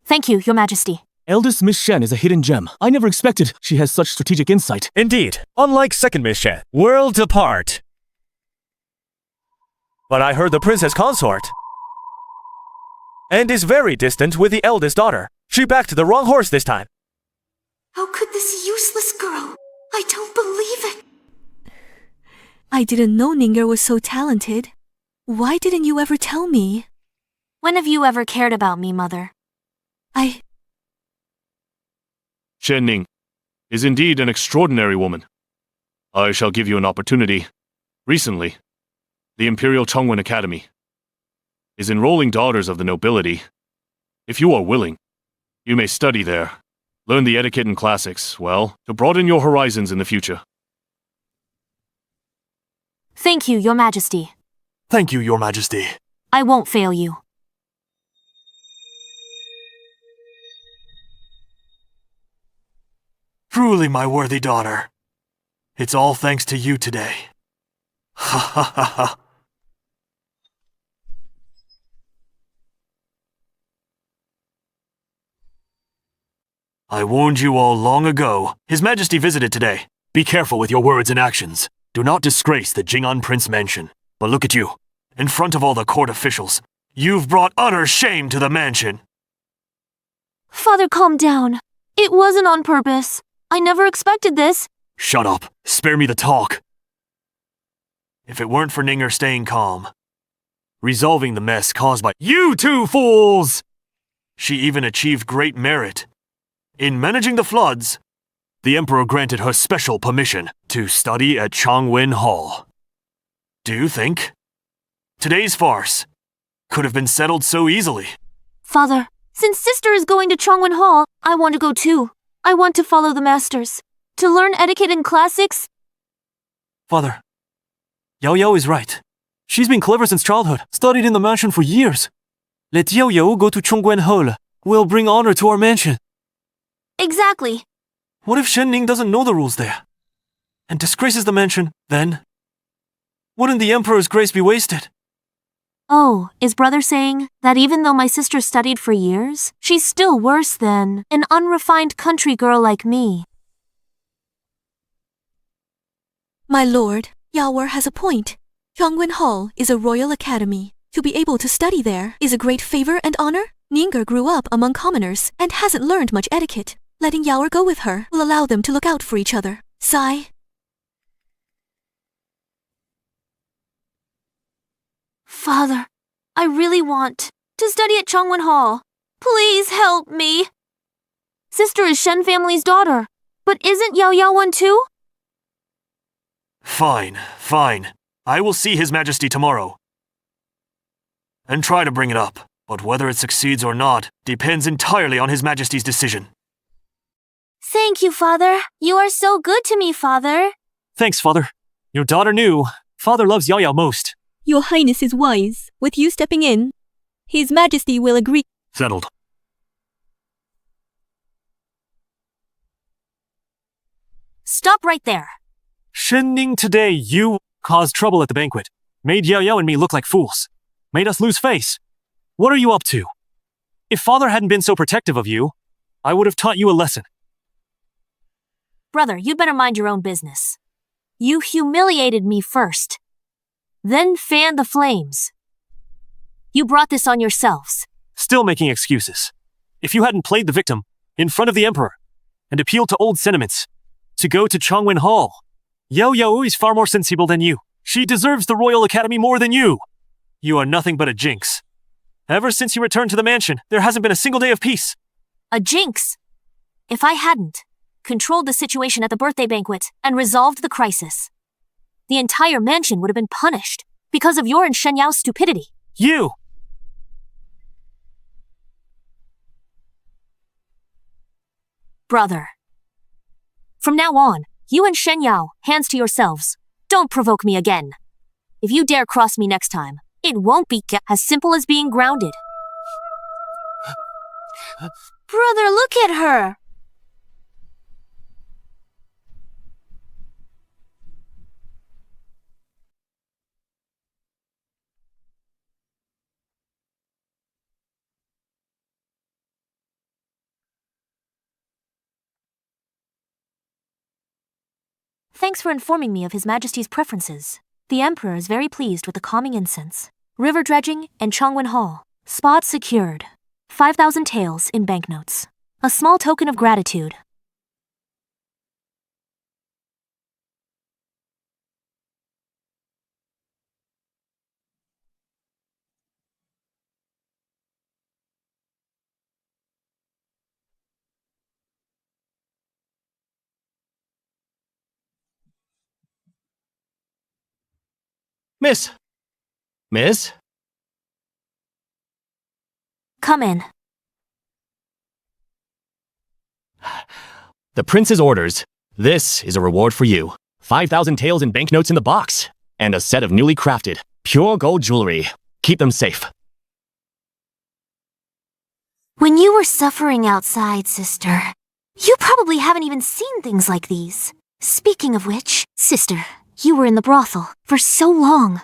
Thank you, Your Majesty. Eldest Miss Shen is a hidden gem. I never expected she has such strategic insight. Indeed, unlike second Miss Shen, worlds apart. But I heard the princess consort and is very distant with the eldest daughter. She backed the wrong horse this time. How could this useless girl? I don't believe it. I didn't know Ninger was so talented. Why didn't you ever tell me? When have you ever cared about me, Mother? Shen Ning is indeed an extraordinary woman. I shall give you an opportunity. Recently, the Imperial Chongwen Academy is enrolling daughters of the nobility. If you are willing, you may study there, learn the etiquette and classics, well, to broaden your horizons in the future. Thank you, Your Majesty. Thank you, Your Majesty. I won't fail you. Truly, my worthy daughter. It's all thanks to you today. Ha ha ha ha. I warned you all long ago. His Majesty visited today. Be careful with your words and actions. Do not disgrace the Jing'an Prince mansion. But look at you. In front of all the court officials, you've brought utter shame to the mansion. Father, calm down. It wasn't on purpose. I never expected this. Shut up. Spare me the talk. If it weren't for Ninger staying calm, resolving the mess caused by you two fools, she even achieved great merit. In managing the floods, the Emperor granted her special permission to study at Chongwen Hall. Do you think today's farce could have been settled so easily? Father, since sister is going to Chongwen Hall, I want to go too. I want to follow the masters, to learn etiquette and classics. Father, Yao Yao is right. She's been clever since childhood, studied in the mansion for years. Let Yao Yao go to Chongwen Hall. We'll bring honor to our mansion. Exactly. What if Shen Ning doesn't know the rules there and disgraces the mansion? Then, wouldn't the Emperor's grace be wasted? Oh, is brother saying that even though my sister studied for years, she's still worse than an unrefined country girl like me? My lord, Yaoer has a point. Chongwen Hall is a royal academy. To be able to study there is a great favor and honor. Ninger grew up among commoners and hasn't learned much etiquette. Letting Yaoer go with her will allow them to look out for each other. Sigh. Father, I really want to study at Chongwen Hall. Please help me. Sister is Shen family's daughter, but isn't Yao Yao one too? Fine, fine. I will see His Majesty tomorrow and try to bring it up. But whether it succeeds or not depends entirely on His Majesty's decision. Thank you, Father. You are so good to me, Father. Thanks, Father. Your daughter knew. Father loves Yao Yao most. Your Highness is wise. With you stepping in, His Majesty will agree. Settled. Stop right there. Shen Ning, today you caused trouble at the banquet. Made Yao Yao and me look like fools. Made us lose face. What are you up to? If Father hadn't been so protective of you, I would have taught you a lesson. Brother, you'd better mind your own business. You humiliated me first, then fanned the flames. You brought this on yourselves. Still making excuses. If you hadn't played the victim in front of the Emperor and appealed to old sentiments to go to Chongwen Hall, Yao Yao is far more sensible than you. She deserves the Royal Academy more than you. You are nothing but a jinx. Ever since you returned to the mansion, there hasn't been a single day of peace. A jinx? If I hadn't controlled the situation at the birthday banquet and resolved the crisis, the entire mansion would have been punished because of your and Shen Yao's stupidity. You! Brother. From now on, you and Shen Yao, hands to yourselves. Don't provoke me again. If you dare cross me next time, it won't be as simple as being grounded. Brother, look at her! Thanks for informing me of His Majesty's preferences. The Emperor is very pleased with the calming incense, river dredging, and Chongwen Hall. Spot secured. 5,000 taels in banknotes. A small token of gratitude. Miss? Miss? Come in. The prince's orders. This is a reward for you. 5,000 taels in banknotes in the box. And a set of newly crafted, pure gold jewelry. Keep them safe. When you were suffering outside, sister, you probably haven't even seen things like these. Speaking of which, sister, you were in the brothel for so long.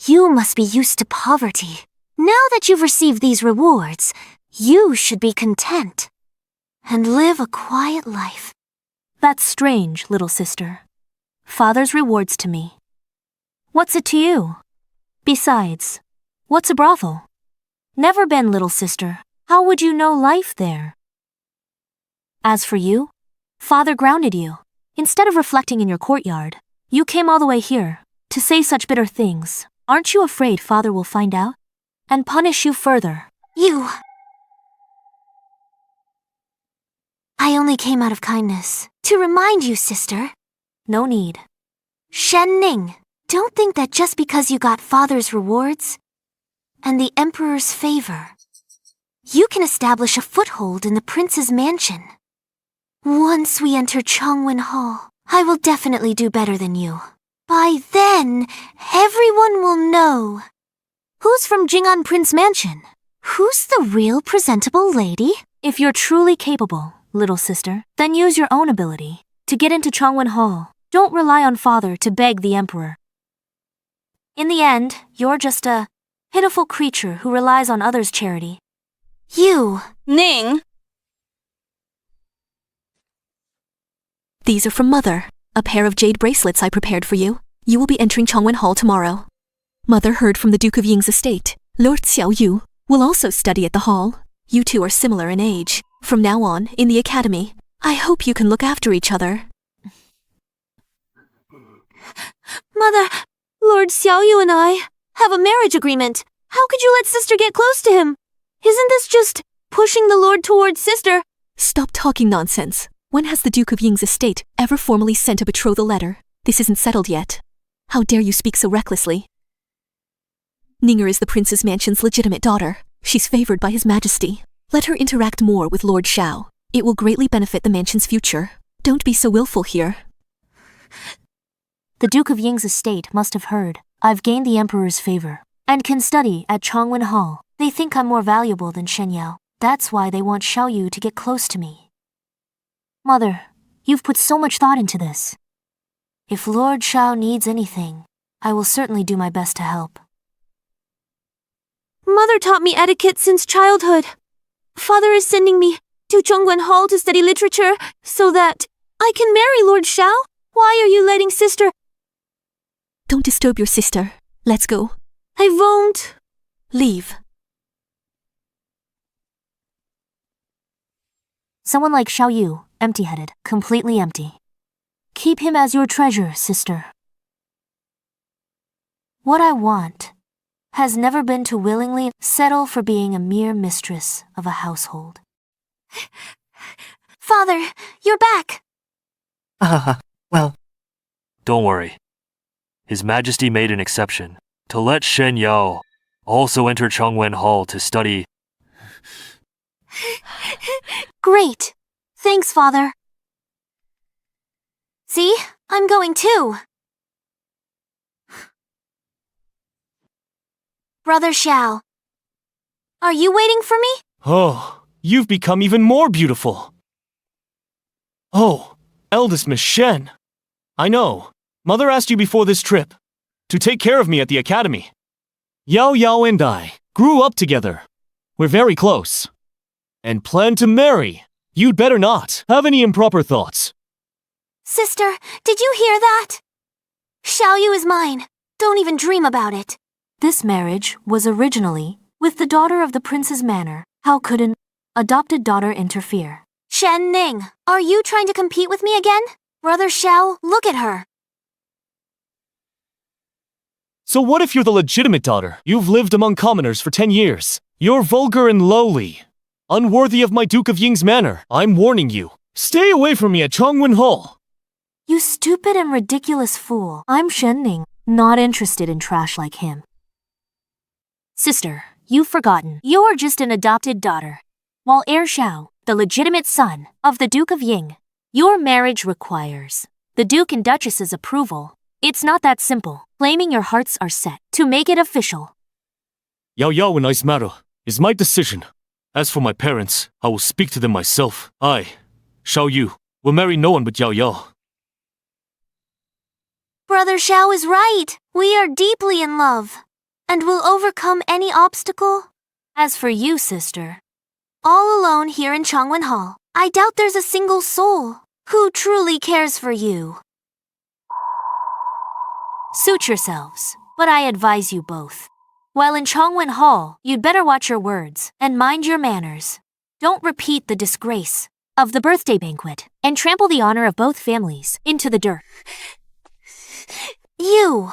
You must be used to poverty. Now that you've received these rewards, you should be content and live a quiet life. That's strange, little sister. Father's rewards to me. What's it to you? Besides, what's a brothel? Never been, little sister. How would you know life there? As for you, Father grounded you. Instead of reflecting in your courtyard, you came all the way here to say such bitter things. Aren't you afraid Father will find out and punish you further? I only came out of kindness to remind you, sister. No need. Shen Ning, don't think that just because you got Father's rewards and the Emperor's favor, you can establish a foothold in the prince's mansion. Once we enter Chongwen Hall, I will definitely do better than you. By then, everyone will know. Who's from Jing'an Prince Mansion? Who's the real presentable lady? If you're truly capable, little sister, then use your own ability to get into Chongwen Hall. Don't rely on Father to beg the Emperor. In the end, you're just a pitiful creature who relies on others' charity. Ning! These are from Mother. A pair of jade bracelets I prepared for you. You will be entering Chongwen Hall tomorrow. Mother heard from the Duke of Ying's estate. Lord Xiao Yu will also study at the hall. You two are similar in age. From now on, in the academy, I hope you can look after each other. Mother, Lord Xiao Yu and I have a marriage agreement. How could you let sister get close to him? Isn't this just pushing the Lord towards sister? Stop talking nonsense. When has the Duke of Ying's estate ever formally sent a betrothal letter? This isn't settled yet. How dare you speak so recklessly? Ninger is the prince's mansion's legitimate daughter. She's favored by His Majesty. Let her interact more with Lord Xiao. It will greatly benefit the mansion's future. Don't be so willful here. The Duke of Ying's estate must have heard I've gained the Emperor's favor and can study at Chongwen Hall. They think I'm more valuable than Shen Yao. That's why they want Xiao Yu to get close to me. Mother, you've put so much thought into this. If Lord Xiao needs anything, I will certainly do my best to help. Mother taught me etiquette since childhood. Father is sending me to Chongwen Hall to study literature so that I can marry Lord Xiao. Why are you letting sister... Don't disturb your sister. Let's go. I won't. Leave. Someone like Xiao Yu, empty-headed, completely empty. Keep him as your treasure, sister. What I want has never been to willingly settle for being a mere mistress of a household. Father, you're back. Well. Don't worry. His Majesty made an exception to let Shen Yao also enter Chongwen Hall to study. Great. Thanks, Father. See? I'm going too. Brother Xiao. Are you waiting for me? Oh, you've become even more beautiful. Oh, eldest Miss Shen. I know. Mother asked you before this trip to take care of me at the academy. Yao Yao and I grew up together. We're very close. And plan to marry. You'd better not have any improper thoughts. Sister, did you hear that? Xiao Yu is mine. Don't even dream about it. This marriage was originally with the daughter of the prince's manor. How could an adopted daughter interfere? Shen Ning, are you trying to compete with me again? Brother Xiao, look at her. So what if you're the legitimate daughter? You've lived among commoners for 10 years. You're vulgar and lowly. Unworthy of my Duke of Ying's manor. I'm warning you. Stay away from me at Chongwen Hall. You stupid and ridiculous fool. I'm Shen Ning, not interested in trash like him. Sister, you've forgotten. You're just an adopted daughter. While Heir Xiao, the legitimate son of the Duke of Ying, your marriage requires the Duke and Duchess's approval. It's not that simple. Claiming your hearts are set to make it official. Yao Yao and I's matter is my decision. As for my parents, I will speak to them myself. I, Xiao Yu, will marry no one but Yao Yao. Brother Xiao is right. We are deeply in love, and will overcome any obstacle. As for you, sister, all alone here in Chongwen Hall, I doubt there's a single soul who truly cares for you. Suit yourselves, but I advise you both. While in Chongwen Hall, you'd better watch your words and mind your manners. Don't repeat the disgrace of the birthday banquet and trample the honor of both families into the dirt. You!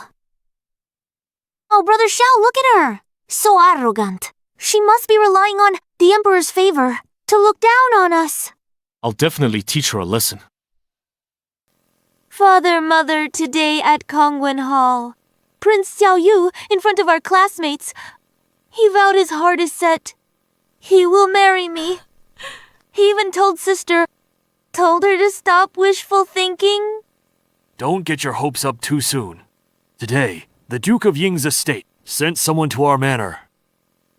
Oh, Brother Xiao, look at her! So arrogant. She must be relying on the Emperor's favor to look down on us. I'll definitely teach her a lesson. Father, Mother, today at Chongwen Hall, Prince Xiao Yu, in front of our classmates, he vowed his heart is set. He will marry me. He even told her to stop wishful thinking. Don't get your hopes up too soon. Today, the Duke of Ying's estate sent someone to our manor,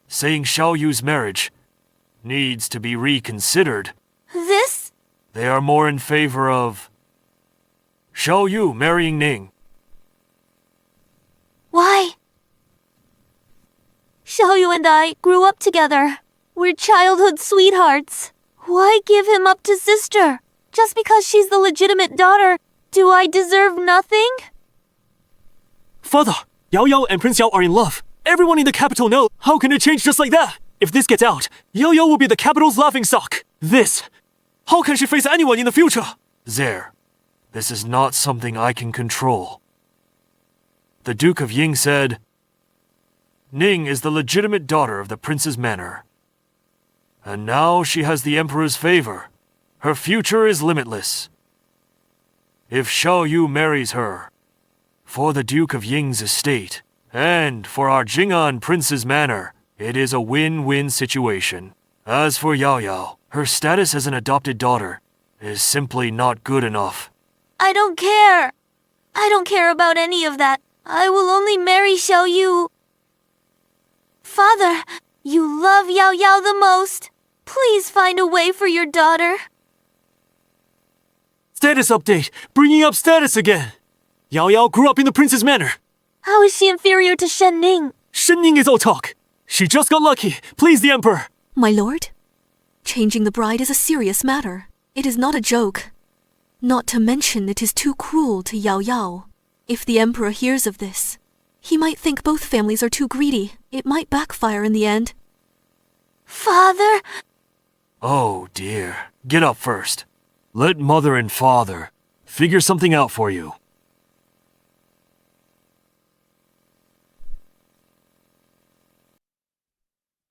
saying Xiao Yu's marriage needs to be reconsidered. This? They are more in favor of Xiao Yu marrying Ning. Why? Xiao Yu and I grew up together. We're childhood sweethearts. Why give him up to sister? Just because she's the legitimate daughter, do I deserve nothing? Father, Yao Yao and Prince Yao are in love. Everyone in the capital knows. How can it change just like that? If this gets out, Yao Yao will be the capital's laughingstock. How can she face anyone in the future? There. This is not something I can control. The Duke of Ying said, Ning is the legitimate daughter of the prince's manor. And now she has the Emperor's favor. Her future is limitless. If Xiao Yu marries her, for the Duke of Ying's estate, and for our Jing'an prince's manor, it is a win-win situation. As for Yao Yao, her status as an adopted daughter is simply not good enough. I don't care. I don't care about any of that. I will only marry Xiao Yu. Father, you love Yao Yao the most. Please find a way for your daughter. Status update. Bringing up status again. Yao Yao grew up in the prince's manor. How is she inferior to Shen Ning? Shen Ning is all talk. She just got lucky. Please the Emperor. My lord, changing the bride is a serious matter. It is not a joke. Not to mention it is too cruel to Yao Yao. If the Emperor hears of this, he might think both families are too greedy. It might backfire in the end. Father? Oh dear. Get up first. Let mother and father figure something out for you.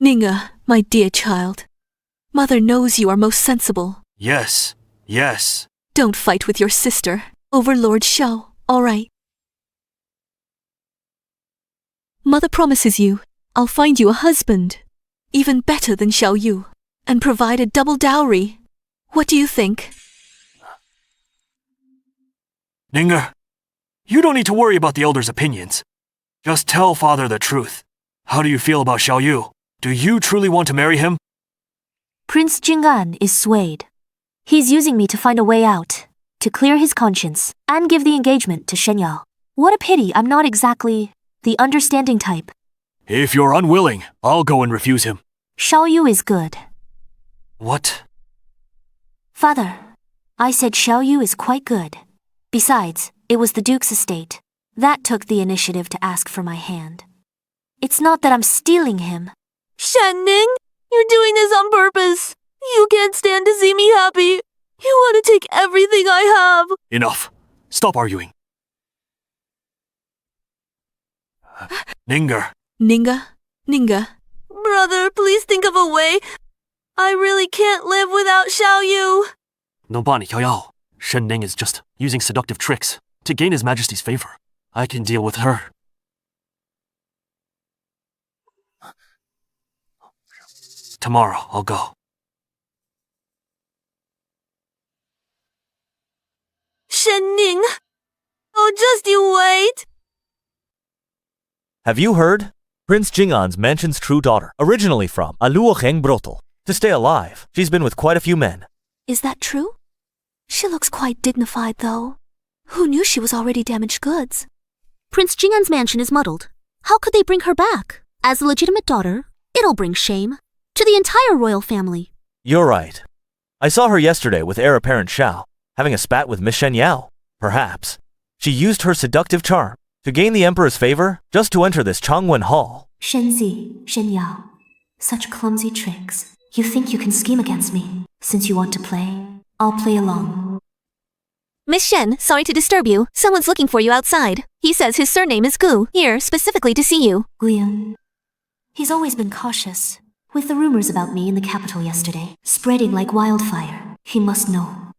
Ninga, my dear child. Mother knows you are most sensible. Yes, yes. Don't fight with your sister over Lord Xiao, all right? Mother promises you I'll find you a husband, even better than Xiao Yu, and provide a double dowry. What do you think? Ninga, you don't need to worry about the elder's opinions. Just tell father the truth. How do you feel about Xiao Yu? Do you truly want to marry him? Prince Jing'an is swayed. He's using me to find a way out, to clear his conscience, and give the engagement to Shen Yao. What a pity I'm not exactly the understanding type. If you're unwilling, I'll go and refuse him. Xiao Yu is good. What? Father, I said Xiao Yu is quite good. Besides, it was the Duke's estate. That took the initiative to ask for my hand. It's not that I'm stealing him. Shen Ning, you're doing this on purpose. You can't stand to see me happy. You want to take everything I have. Enough. Stop arguing. Ninga. Ninga. Brother, please think of a way. I really can't live without Xiao Yu. No bani Yao Yao. Shen Ning is just using seductive tricks to gain His Majesty's favor. I can deal with her. Tomorrow, I'll go. Shen Ning. Oh, just you wait. Have you heard? Prince Jing'an's mansion's true daughter, originally from Aluoheng Brothel. To stay alive, she's been with quite a few men. Is that true? She looks quite dignified, though. Who knew she was already damaged goods? Prince Jing'an's mansion is muddled. How could they bring her back? As the legitimate daughter, it'll bring shame to the entire royal family. You're right. I saw her yesterday with heir apparent Xiao, having a spat with Miss Shen Yao. Perhaps she used her seductive charm to gain the Emperor's favor just to enter this Changwen Hall. Shen Yao, such clumsy tricks. You think you can scheme against me? Since you want to play, I'll play along. Miss Shen, sorry to disturb you. Someone's looking for you outside. He says his surname is Gu, here specifically to see you. Guyan. He's always been cautious. With the rumors about me in the capital yesterday, spreading like wildfire, he must know.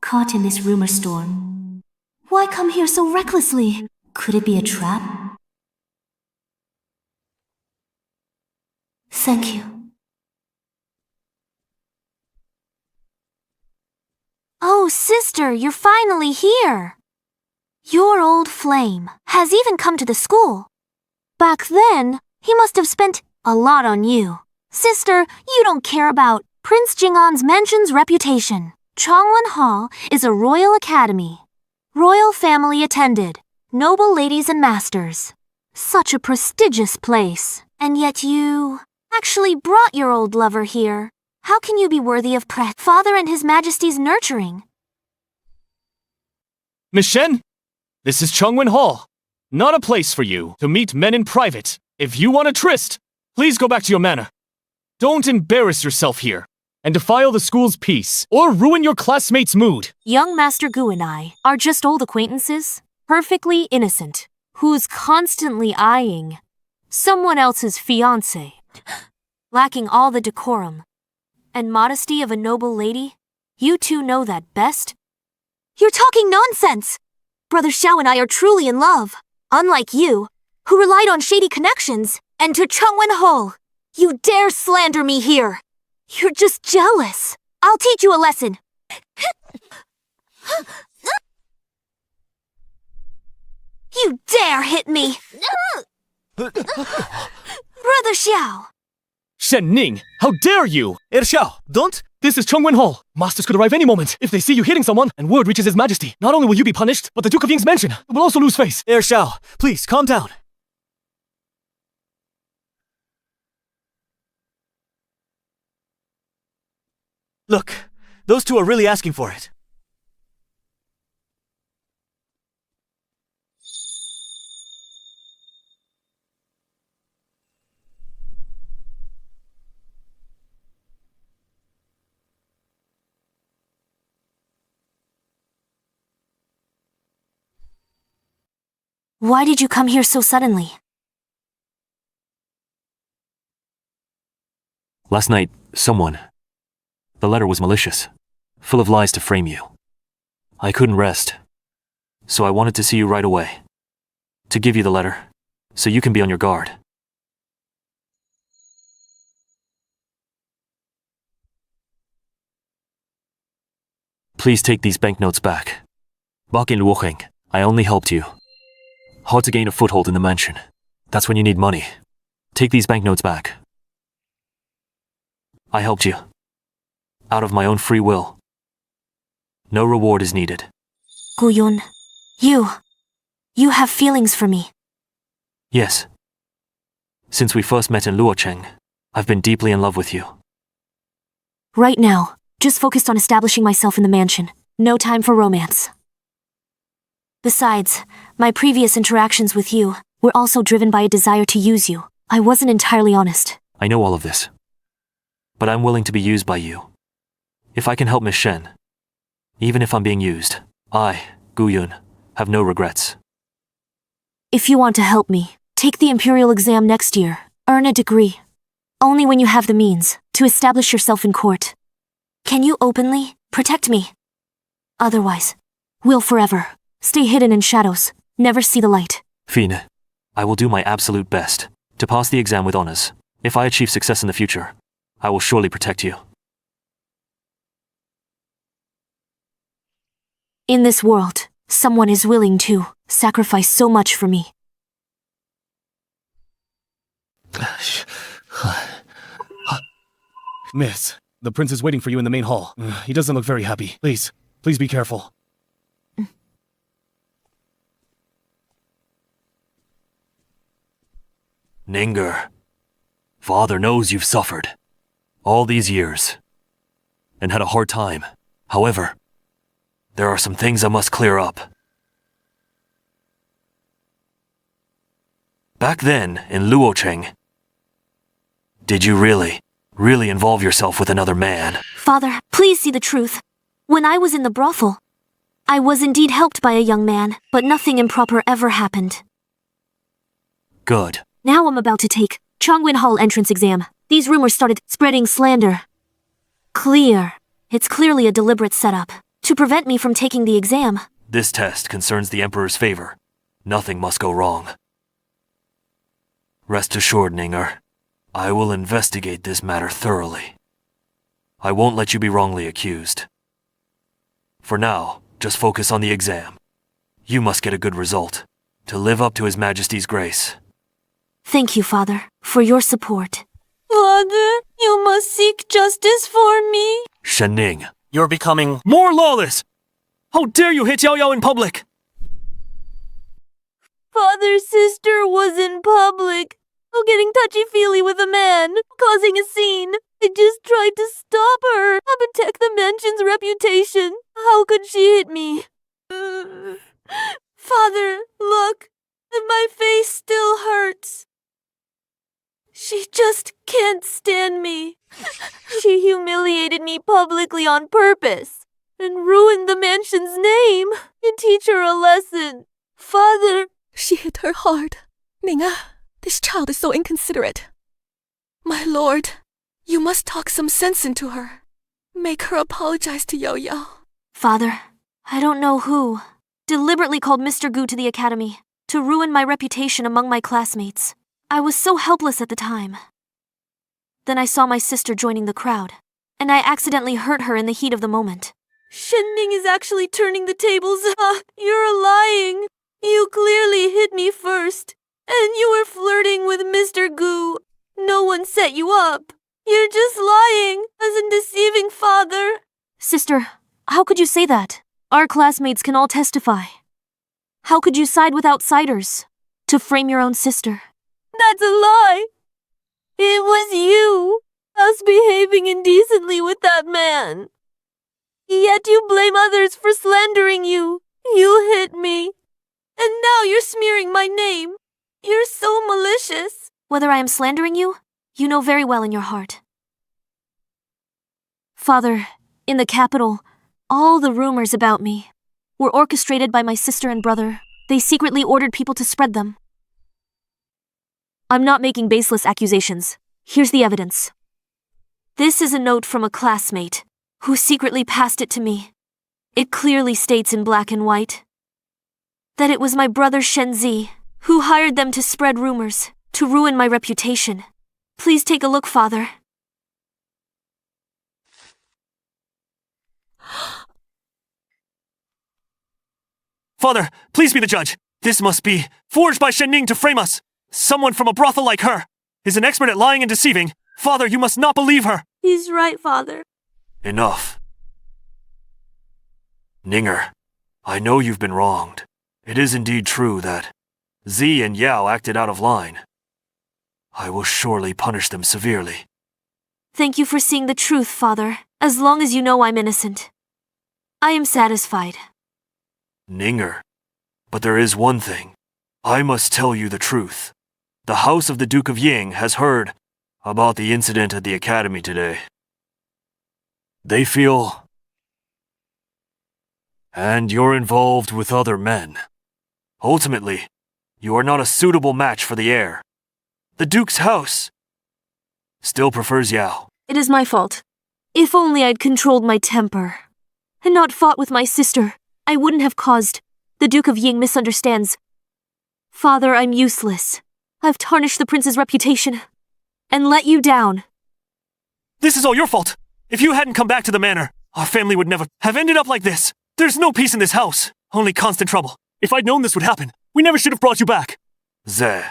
Caught in this rumor storm. Why come here so recklessly? Could it be a trap? Thank you. Oh, sister, you're finally here. Your old flame has even come to the school. Back then, he must have spent a lot on you. Sister, you don't care about Prince Jing'an's mansion's reputation. Changwen Hall is a royal academy. Royal family attended. Noble ladies and masters. Such a prestigious place. And yet you actually brought your old lover here. How can you be worthy of father and His Majesty's nurturing? Miss Shen, this is Changwen Hall. Not a place for you to meet men in private. If you want a tryst, please go back to your manor. Don't embarrass yourself here and defile the school's peace or ruin your classmates' mood. Young Master Gu and I are just old acquaintances, perfectly innocent, who's constantly eyeing someone else's fiancé, lacking all the decorum and modesty of a noble lady. You two know that best. You're talking nonsense! Brother Xiao and I are truly in love, unlike you, who relied on shady connections. And to Changwen Hall, you dare slander me here. You're just jealous. I'll teach you a lesson. You dare hit me! Brother Xiao! Shen Ning, how dare you! Heir Xiao, don't! This is Changwen Hall. Masters could arrive any moment. If they see you hitting someone and word reaches His Majesty, not only will you be punished, but the Duke of Ying's mansion will also lose face. Heir Xiao, please calm down. Look, those two are really asking for it. Why did you come here so suddenly? Last night, someone. The letter was malicious, full of lies to frame you. I couldn't rest, so I wanted to see you right away. To give you the letter, so you can be on your guard. Please take these banknotes back. Back in Luoheng, I only helped you. Hard to gain a foothold in the mansion. That's when you need money. Take these banknotes back. I helped you. Out of my own free will. No reward is needed. Guyun, you have feelings for me. Yes. Since we first met in Luocheng, I've been deeply in love with you. Right now, just focused on establishing myself in the mansion. No time for romance. Besides, my previous interactions with you were also driven by a desire to use you. I wasn't entirely honest. I know all of this. But I'm willing to be used by you. If I can help Miss Shen, even if I'm being used, I, Guyun, have no regrets. If you want to help me, take the Imperial exam next year. Earn a degree. Only when you have the means to establish yourself in court. Can you openly protect me? Otherwise, we'll forever stay hidden in shadows, never see the light. Fine. I will do my absolute best to pass the exam with honors. If I achieve success in the future, I will surely protect you. In this world, someone is willing to sacrifice so much for me. Miss, the prince is waiting for you in the main hall. He doesn't look very happy. Please be careful. Ninger, father knows you've suffered all these years and had a hard time. However, there are some things I must clear up. Back then, in Luocheng, did you really involve yourself with another man? Father, please see the truth. When I was in the brothel, I was indeed helped by a young man, but nothing improper ever happened. Good. Now I'm about to take Chongwin Hall entrance exam. These rumors started spreading slander. Clear. It's clearly a deliberate setup to prevent me from taking the exam. This test concerns the Emperor's favor. Nothing must go wrong. Rest assured, Ninger. I will investigate this matter thoroughly. I won't let you be wrongly accused. For now, just focus on the exam. You must get a good result, to live up to His Majesty's grace. Thank you, Father, for your support. Father, you must seek justice for me. Shen Ning. You're becoming more lawless! How dare you hit Yao Yao in public? Father's sister was in public, getting touchy-feely with a man, causing a scene. I just tried to stop her, protect the mansion's reputation. How could she hit me? Father, look, my face still hurts. She just can't stand me. She humiliated me publicly on purpose and ruined the mansion's name to teach her a lesson. Father, she hit her hard. Ninga, this child is so inconsiderate. My lord, you must talk some sense into her. Make her apologize to Yao Yao. Father, I don't know who deliberately called Mr. Gu to the academy to ruin my reputation among my classmates. I was so helpless at the time. Then I saw my sister joining the crowd, and I accidentally hurt her in the heat of the moment. Shen Ning is actually turning the tables. You're lying. You clearly hit me first, and you were flirting with Mr. Gu. No one set you up. You're just lying, as in deceiving father. Sister, how could you say that? Our classmates can all testify. How could you side with outsiders to frame your own sister? That's a lie. It was you, us behaving indecently with that man. Yet you blame others for slandering you. You hit me. And now you're smearing my name. You're so malicious. Whether I am slandering you, you know very well in your heart. Father, in the capital, all the rumors about me were orchestrated by my sister and brother. They secretly ordered people to spread them. I'm not making baseless accusations. Here's the evidence. This is a note from a classmate who secretly passed it to me. It clearly states in black and white that it was my brother Shen Zi who hired them to spread rumors, to ruin my reputation. Please take a look, Father. Father, please be the judge. This must be forged by Shen Ning to frame us. Someone from a brothel like her is an expert at lying and deceiving. Father, you must not believe her. He's right, Father. Enough. Ninger, I know you've been wronged. It is indeed true that Zi and Yao acted out of line. I will surely punish them severely. Thank you for seeing the truth, Father, as long as you know I'm innocent. I am satisfied. Ninger, but there is one thing. I must tell you the truth. The house of the Duke of Ying has heard about the incident at the academy today. They feel... And you're involved with other men. Ultimately, you are not a suitable match for the heir. The Duke's house still prefers Yao. It is my fault. If only I'd controlled my temper and not fought with my sister, I wouldn't have caused the Duke of Ying misunderstands. Father, I'm useless. I've tarnished the prince's reputation and let you down. This is all your fault. If you hadn't come back to the manor, our family would never have ended up like this. There's no peace in this house, only constant trouble. If I'd known this would happen, we never should have brought you back. Ze,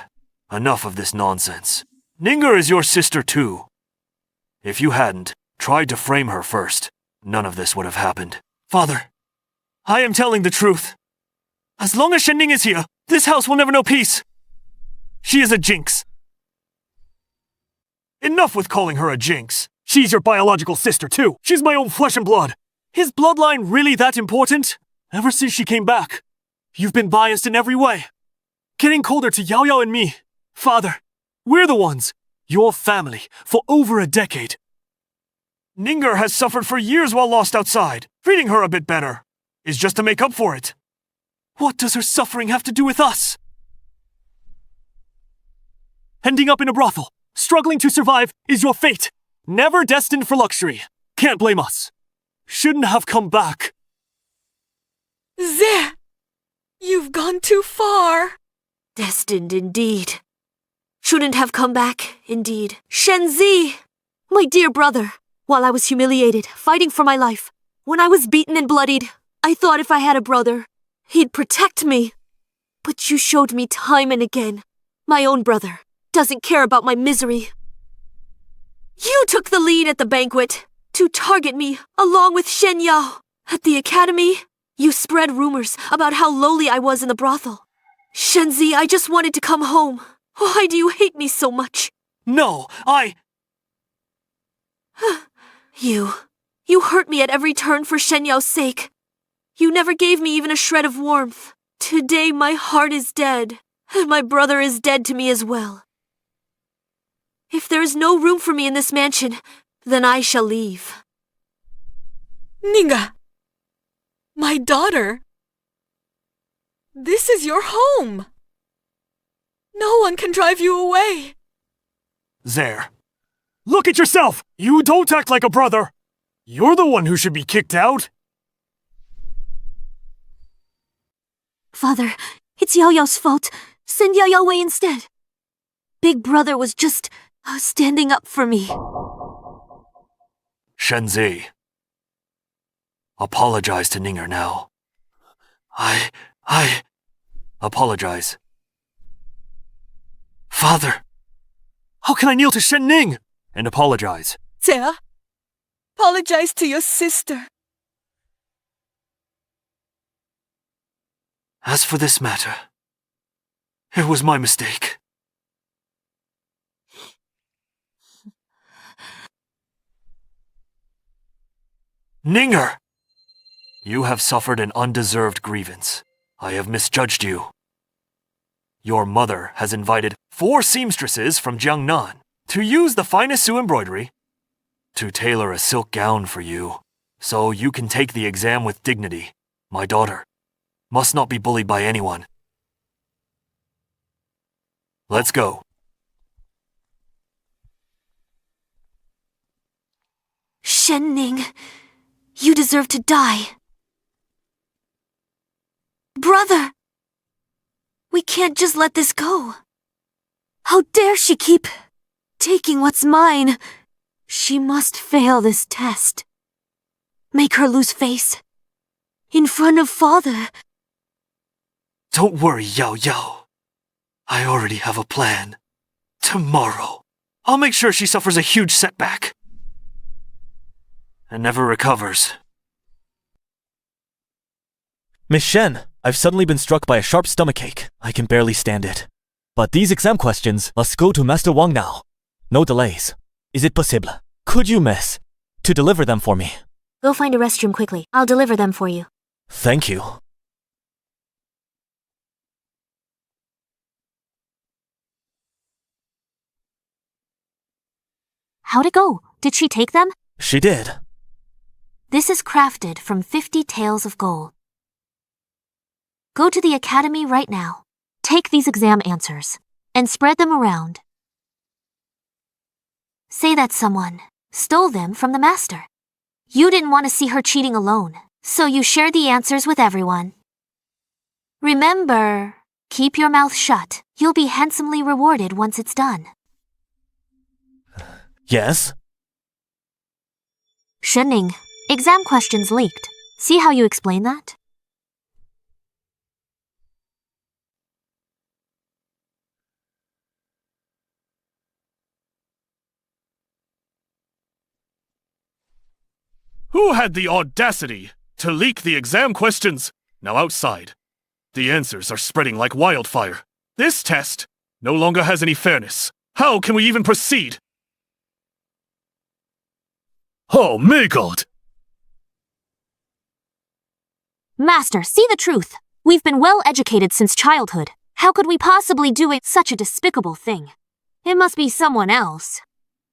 enough of this nonsense. Ninger is your sister too. If you hadn't tried to frame her first, none of this would have happened. Father, I am telling the truth. As long as Shen Ning is here, this house will never know peace. She is a jinx. Enough with calling her a jinx. She's your biological sister too. She's my own flesh and blood. Is bloodline really that important? Ever since she came back, you've been biased in every way. Getting colder to Yao Yao and me. Father, we're the ones, your family, for over a decade. Ninger has suffered for years while lost outside. Treating her a bit better is just to make up for it. What does her suffering have to do with us? Ending up in a brothel, struggling to survive, is your fate. Never destined for luxury. Can't blame us. Shouldn't have come back. Zeh! You've gone too far. Destined indeed. Shouldn't have come back, indeed. Shen Zi! My dear brother, while I was humiliated, fighting for my life, when I was beaten and bloodied, I thought if I had a brother, he'd protect me. But you showed me time and again, my own brother doesn't care about my misery. You took the lead at the banquet to target me along with Shen Yao. At the academy, you spread rumors about how lowly I was in the brothel. Shen Zi, I just wanted to come home. Why do you hate me so much? No, You hurt me at every turn for Shen Yao's sake. You never gave me even a shred of warmth. Today my heart is dead, and my brother is dead to me as well. If there is no room for me in this mansion, then I shall leave. Ninger! My daughter! This is your home! No one can drive you away! There. Look at yourself! You don't act like a brother! You're the one who should be kicked out! Father, it's Yao Yao's fault. Send Yao Yao away instead. Big brother was just standing up for me. Shen Zi. Apologize to Ninger now. I apologize. Father, how can I kneel to Shen Ning and apologize? Zeh, apologize to your sister. As for this matter, it was my mistake. Ninger! You have suffered an undeserved grievance. I have misjudged you. Your mother has invited 4 seamstresses from Jiangnan to use the finest Sioux embroidery to tailor a silk gown for you, so you can take the exam with dignity. My daughter must not be bullied by anyone. Let's go. Shen Ning, you deserve to die. Brother! We can't just let this go. How dare she keep taking what's mine? She must fail this test. Make her lose face. In front of father. Don't worry, Yao Yao. I already have a plan. Tomorrow, I'll make sure she suffers a huge setback. And never recovers. Miss Shen, I've suddenly been struck by a sharp stomachache. I can barely stand it. But these exam questions must go to Master Wang now. No delays. Is it possible? Could you, miss, to deliver them for me? Go find a restroom quickly. I'll deliver them for you. Thank you. How'd it go? Did she take them? She did. This is crafted from 50 taels of gold. Go to the academy right now. Take these exam answers and spread them around. Say that someone stole them from the master. You didn't want to see her cheating alone, so you shared the answers with everyone. Remember, keep your mouth shut. You'll be handsomely rewarded once it's done. Yes? Shen Ning, exam questions leaked. See how you explain that? Who had the audacity to leak the exam questions? Now outside. The answers are spreading like wildfire. This test no longer has any fairness. How can we even proceed? Oh, may God! Master, see the truth. We've been well educated since childhood. How could we possibly do such a despicable thing? It must be someone else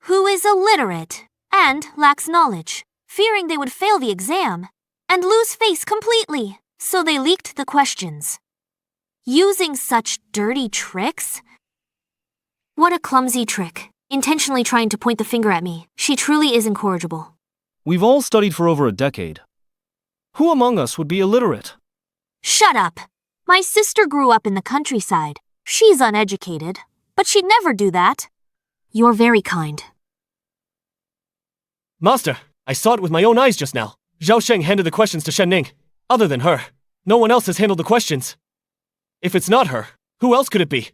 who is illiterate and lacks knowledge, fearing they would fail the exam and lose face completely, so they leaked the questions. Using such dirty tricks? What a clumsy trick. Intentionally trying to point the finger at me. She truly is incorrigible. We've all studied for over a decade. Who among us would be illiterate? Shut up! My sister grew up in the countryside. She's uneducated, but she'd never do that. You're very kind. Master, I saw it with my own eyes just now. Zhao Sheng handed the questions to Shen Ning. Other than her, no one else has handled the questions. If it's not her, who else could it be?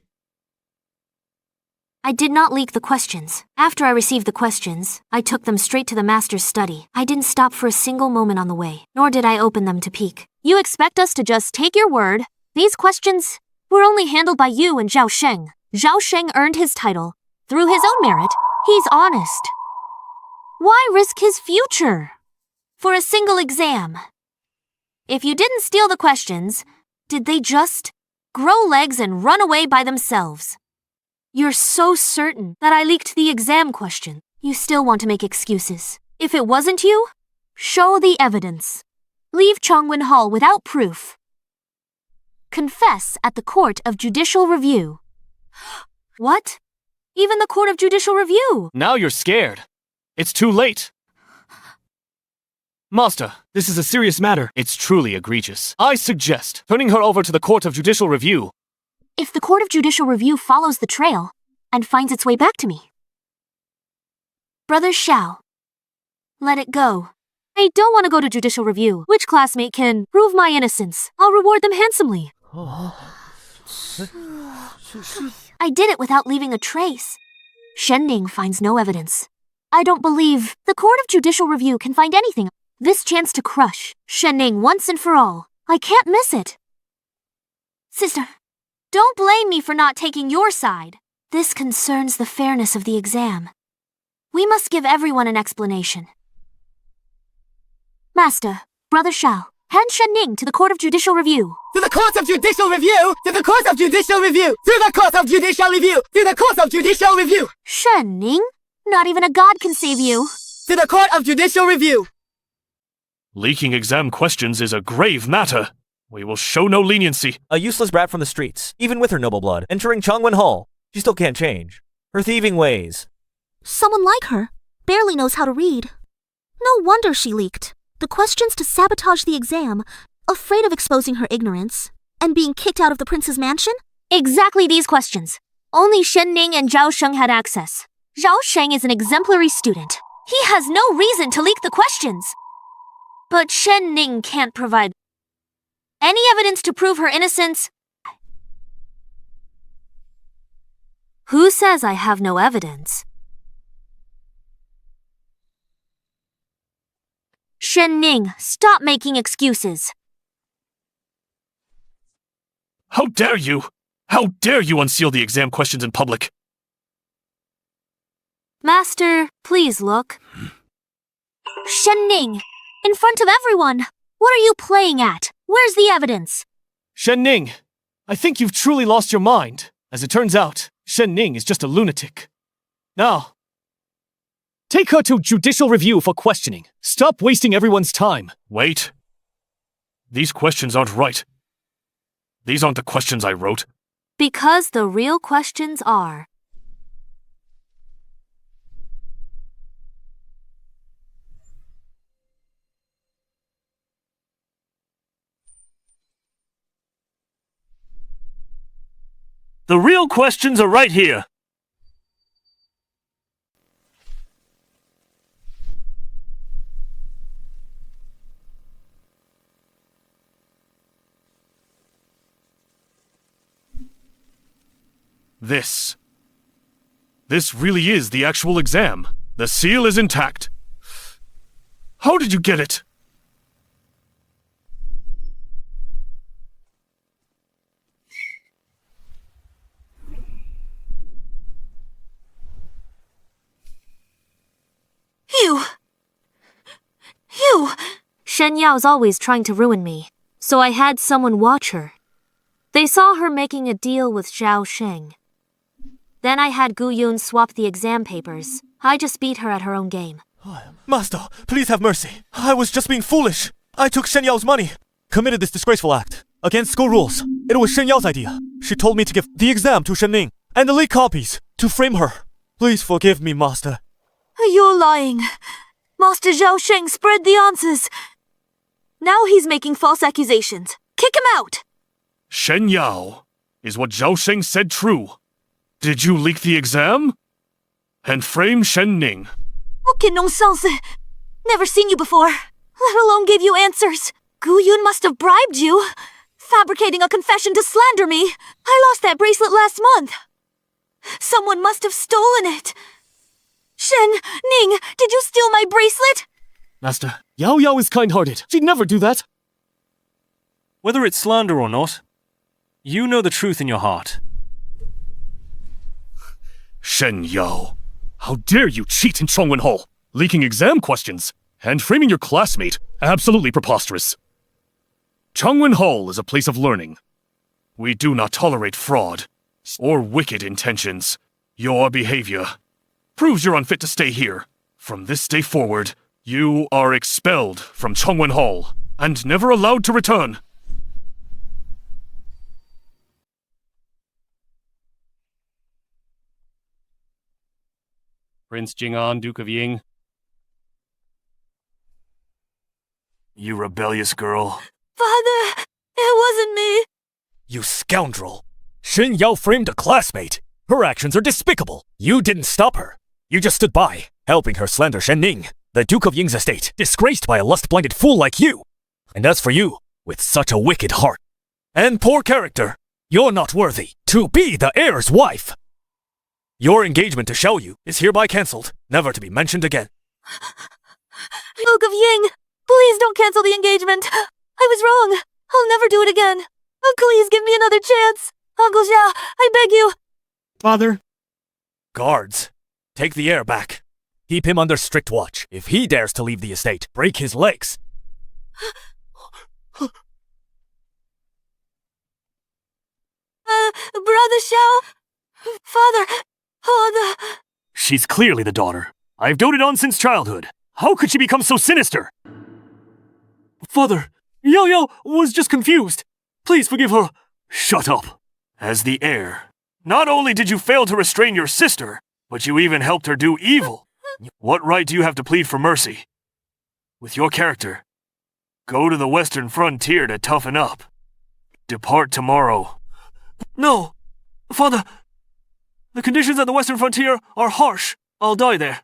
I did not leak the questions. After I received the questions, I took them straight to the master's study. I didn't stop for a single moment on the way, nor did I open them to peek. You expect us to just take your word? These questions were only handled by you and Zhao Sheng. Zhao Sheng earned his title through his own merit. He's honest. Why risk his future for a single exam? If you didn't steal the questions, did they just grow legs and run away by themselves? You're so certain that I leaked the exam question. You still want to make excuses. If it wasn't you, show the evidence. Leave Chongwen Hall without proof. Confess at the Court of Judicial Review. What? Even the Court of Judicial Review? Now you're scared. It's too late. Master, this is a serious matter. It's truly egregious. I suggest turning her over to the Court of Judicial Review. If the Court of Judicial Review follows the trail and finds its way back to me. Brother Xiao, let it go. I don't want to go to Judicial Review. Which classmate can prove my innocence? I'll reward them handsomely. I did it without leaving a trace. Shen Ning finds no evidence. I don't believe the Court of Judicial Review can find anything. This chance to crush Shen Ning once and for all. I can't miss it. Sister, don't blame me for not taking your side. This concerns the fairness of the exam. We must give everyone an explanation. Master, Brother Xiao, hand Shen Ning to the Court of Judicial Review. To the Court of Judicial Review! To the Court of Judicial Review! To the Court of Judicial Review! To the Court of Judicial Review! Shen Ning? Not even a god can save you. To the Court of Judicial Review! Leaking exam questions is a grave matter. We will show no leniency. A useless brat from the streets, even with her noble blood, entering Chongwen Hall. She still can't change her thieving ways. Someone like her barely knows how to read. No wonder she leaked the questions to sabotage the exam, afraid of exposing her ignorance and being kicked out of the prince's mansion? Exactly these questions. Only Shen Ning and Zhao Sheng had access. Zhao Sheng is an exemplary student. He has no reason to leak the questions. But Shen Ning can't provide any evidence to prove her innocence. Who says I have no evidence? Shen Ning, stop making excuses. How dare you! How dare you unseal the exam questions in public? Master, please look. Shen Ning, in front of everyone, what are you playing at? Where's the evidence? Shen Ning, I think you've truly lost your mind. As it turns out, Shen Ning is just a lunatic. Now, take her to judicial review for questioning. Stop wasting everyone's time. Wait. These questions aren't right. These aren't the questions I wrote. Because the real questions are. The real questions are right here. This really is the actual exam. The seal is intact. How did you get it? You! Shen Yao's always trying to ruin me, so I had someone watch her. They saw her making a deal with Zhao Sheng. Then I had Gu Yun swap the exam papers. I just beat her at her own game. Master, please have mercy. I was just being foolish. I took Shen Yao's money. Committed this disgraceful act. Against school rules. It was Shen Yao's idea. She told me to give the exam to Shen Ning and the leaked copies to frame her. Please forgive me, Master. You're lying. Master Zhao Sheng spread the answers. Now he's making false accusations. Kick him out! Shen Yao, is what Zhao Sheng said true? Did you leak the exam? And frame Shen Ning? Okay, nonsense. Never seen you before, let alone gave you answers. Gu Yun must have bribed you, fabricating a confession to slander me. I lost that bracelet last month. Someone must have stolen it. Shen Ning, did you steal my bracelet? Master, Yao Yao is kind-hearted. She'd never do that. Whether it's slander or not, you know the truth in your heart. Shen Yao, how dare you cheat in Chongwen Hall, leaking exam questions, and framing your classmate. Absolutely preposterous. Chongwen Hall is a place of learning. We do not tolerate fraud or wicked intentions. Your behavior proves you're unfit to stay here. From this day forward, you are expelled from Chongwen Hall and never allowed to return. Prince Jing'an, Duke of Ying. You rebellious girl. Father, it wasn't me. You scoundrel. Shen Yao framed a classmate. Her actions are despicable. You didn't stop her. You just stood by, helping her slander Shen Ning, the Duke of Ying's estate, disgraced by a lust-blinded fool like you. And as for you, with such a wicked heart and poor character, you're not worthy to be the heir's wife. Your engagement to Xiao Yu is hereby cancelled, never to be mentioned again. Duke of Ying, please don't cancel the engagement. I was wrong. I'll never do it again. Oh, please give me another chance. Uncle Xiao, I beg you. Father? Guards, take the heir back. Keep him under strict watch. If he dares to leave the estate, break his legs. Brother Xiao? Father, She's clearly the daughter I've doted on since childhood. How could she become so sinister? Father, Yao Yao was just confused. Please forgive her. Shut up. As the heir, Not only did you fail to restrain your sister, but you even helped her do evil. What right do you have to plead for mercy? With your character, go to the western frontier to toughen up. Depart tomorrow. No! Father! The conditions at the western frontier are harsh. I'll die there.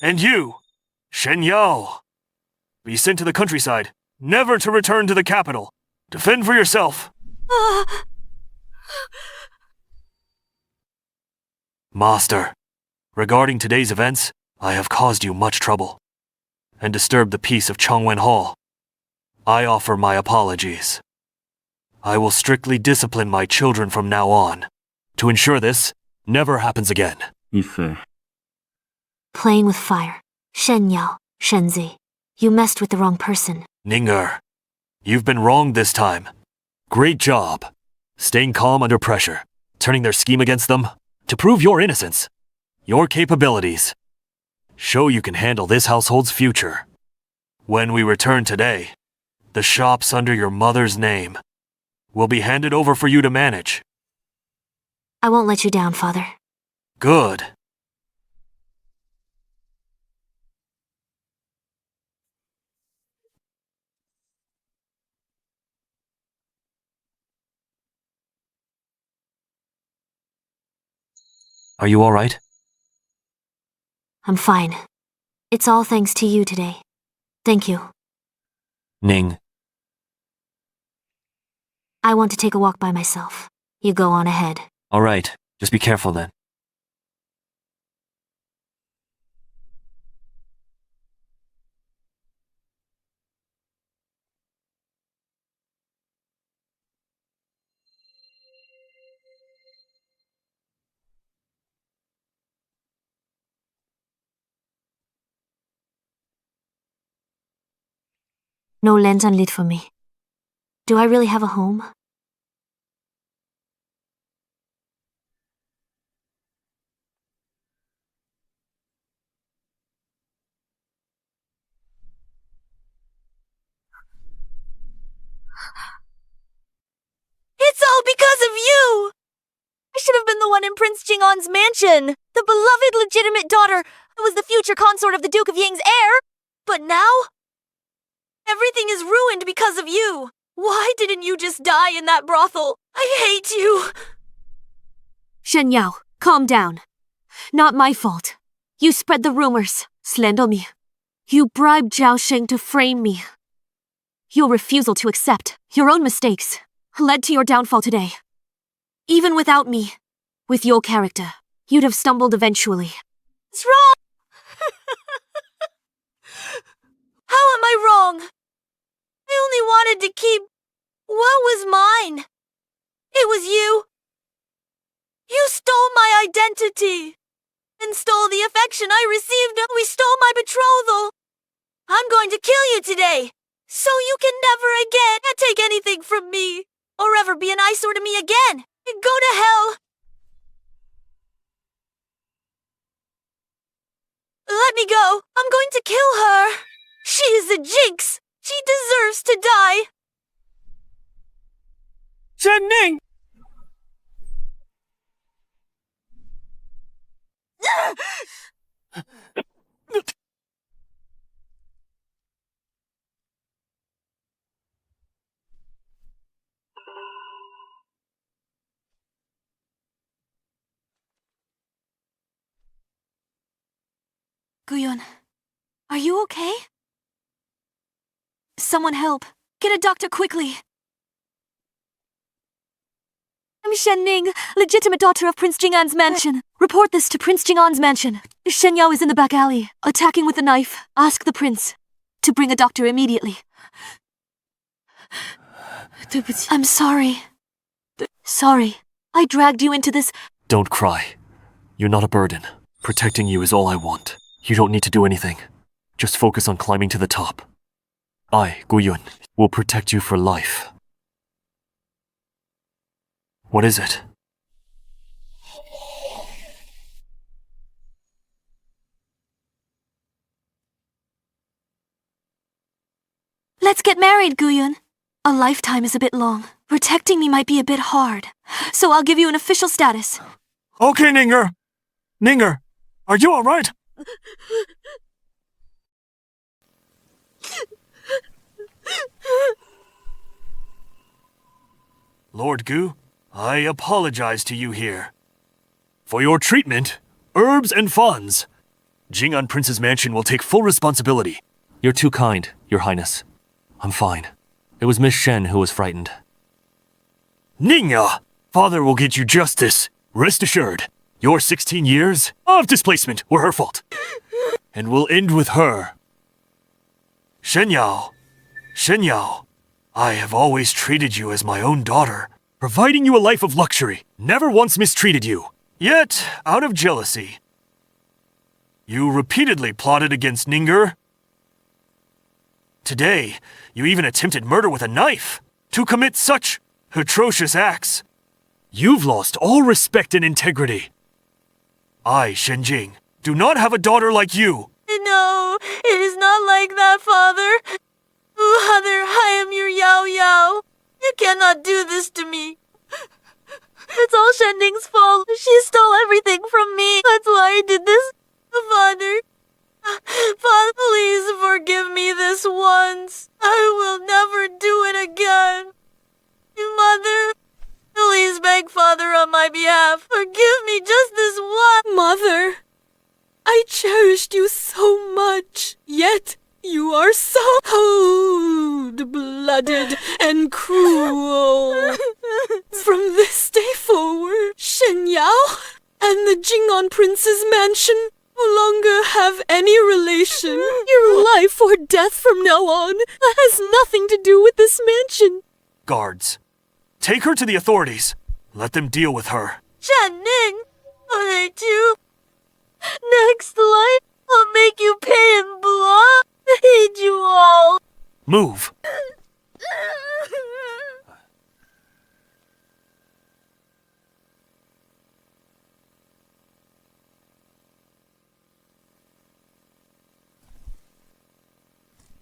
And you, Shen Yao, be sent to the countryside, never to return to the capital. Defend for yourself. Master, regarding today's events, I have caused you much trouble and disturbed the peace of Chongwen Hall. I offer my apologies. I will strictly discipline my children from now on to ensure this never happens again. Playing with fire. Shen Yao, Shenzi. You messed with the wrong person. Ninger, you've been wrong this time. Great job. Staying calm under pressure, turning their scheme against them to prove your innocence, your capabilities. Show you can handle this household's future. When we return today, the shops under your mother's name will be handed over for you to manage. I won't let you down, Father. Good. Are you all right? I'm fine. It's all thanks to you today. Thank you. Ning. I want to take a walk by myself. You go on ahead. All right. Just be careful then. No lantern lit for me. Do I really have a home? It's all because of you! I should have been the one in Prince Jing'an's mansion, the beloved legitimate daughter who was the future consort of the Duke of Ying's heir. But now, everything is ruined because of you. Why didn't you just die in that brothel? I hate you. Shen Yao, calm down. Not my fault. You spread the rumors, slander me. You bribed Zhao Sheng to frame me. Your refusal to accept your own mistakes led to your downfall today. Even without me, with your character, you'd have stumbled eventually. What's wrong? How am I wrong? I only wanted to keep what was mine. It was you. You stole my identity and stole the affection I received. We stole my betrothal. I'm going to kill you today, so you can never again take anything from me or ever be an eyesore to me again. Go to hell. Let me go. I'm going to kill her. She is a jinx. She deserves to die. Shen Ning! Guyun, are you okay? Someone help. Get a doctor quickly. I'm Shen Ning, legitimate daughter of Prince Jing'an's mansion. Report this to Prince Jing'an's mansion. Shen Yao is in the back alley, attacking with a knife. Ask the prince to bring a doctor immediately. I'm sorry. Sorry. I dragged you into this. Don't cry. You're not a burden. Protecting you is all I want. You don't need to do anything. Just focus on climbing to the top. I, Guyun, will protect you for life. What is it? Let's get married, Guyun. A lifetime is a bit long. Protecting me might be a bit hard, so I'll give you an official status. Okay, Ninger. Ninger, are you alright? Lord Gu, I apologize to you here. For your treatment, herbs and funds, Jing'an Prince's mansion will take full responsibility. You're too kind, Your Highness. I'm fine. It was Miss Shen who was frightened. Ningya, father will get you justice. Rest assured, your 16 years of displacement were her fault. And we'll end with her. Shen Yao, Shen Yao, I have always treated you as my own daughter, providing you a life of luxury, never once mistreated you. Yet, out of jealousy, you repeatedly plotted against Ninger. Today, you even attempted murder with a knife. To commit such atrocious acts, you've lost all respect and integrity. I, Shen Jing, do not have a daughter like you. No, it is not like that, Father. Father, I am your Yao Yao. You cannot do this to me. It's all Shen Ning's fault. She stole everything from me. That's why I did this. Father, Father, please forgive me this once. I will never do it again. Mother, please beg Father on my behalf. Forgive me just this one. Mother, I cherished you so much, yet you are so cold-blooded and cruel. From this day forward, Shen Yao and the Jing'an Prince's mansion no longer have any relation. Your life or death from now on has nothing to do with this mansion. Guards, take her to the authorities. Let them deal with her. Shen Ning, I too. Next line, I'll make you pay in blood. I hate you all. Move.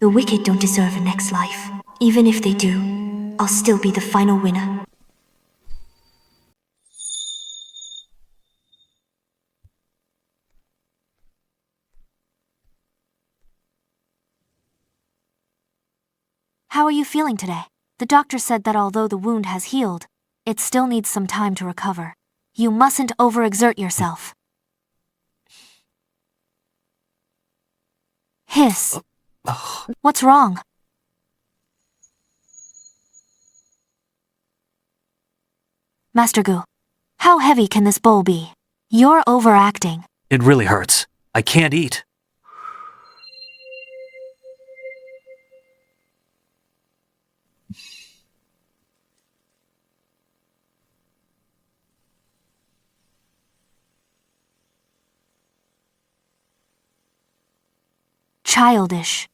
The wicked don't deserve a next life. Even if they do, I'll still be the final winner. How are you feeling today? The doctor said that although the wound has healed, it still needs some time to recover. You mustn't overexert yourself. Hiss. What's wrong? Master Gu, how heavy can this bowl be? You're overacting. It really hurts. I can't eat. Childish.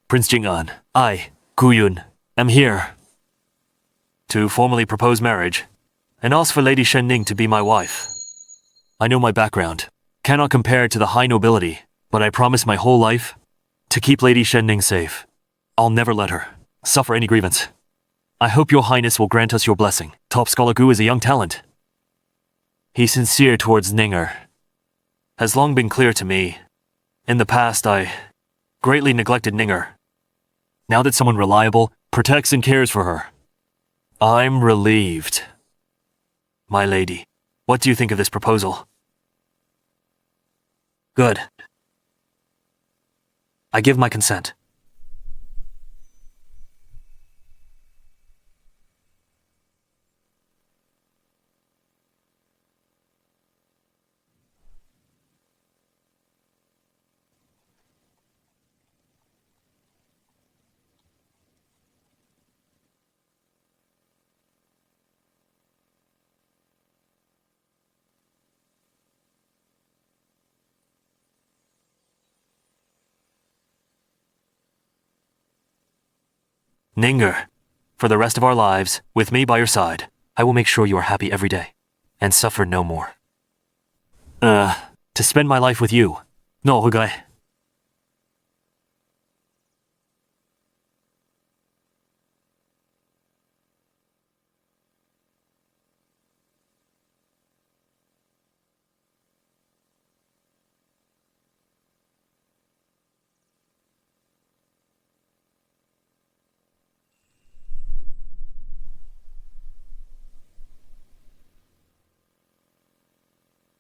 Prince Jing'an, I, Gu Yun, am here to formally propose marriage and ask for Lady Shen Ning to be my wife. I know my background cannot compare to the high nobility, but I promise my whole life to keep Lady Shen Ning safe. I'll never let her suffer any grievance. I hope your highness will grant us your blessing. Top Scholar Gu is a young talent. He's sincere towards Ninger. has long been clear to me. In the past, I greatly neglected Ninger. Now that someone reliable protects and cares for her, I'm relieved. My lady, what do you think of this proposal? Good. I give my consent. Ninger, for the rest of our lives, with me by your side, I will make sure you are happy every day, and suffer no more. To spend my life with you. No, Hugai.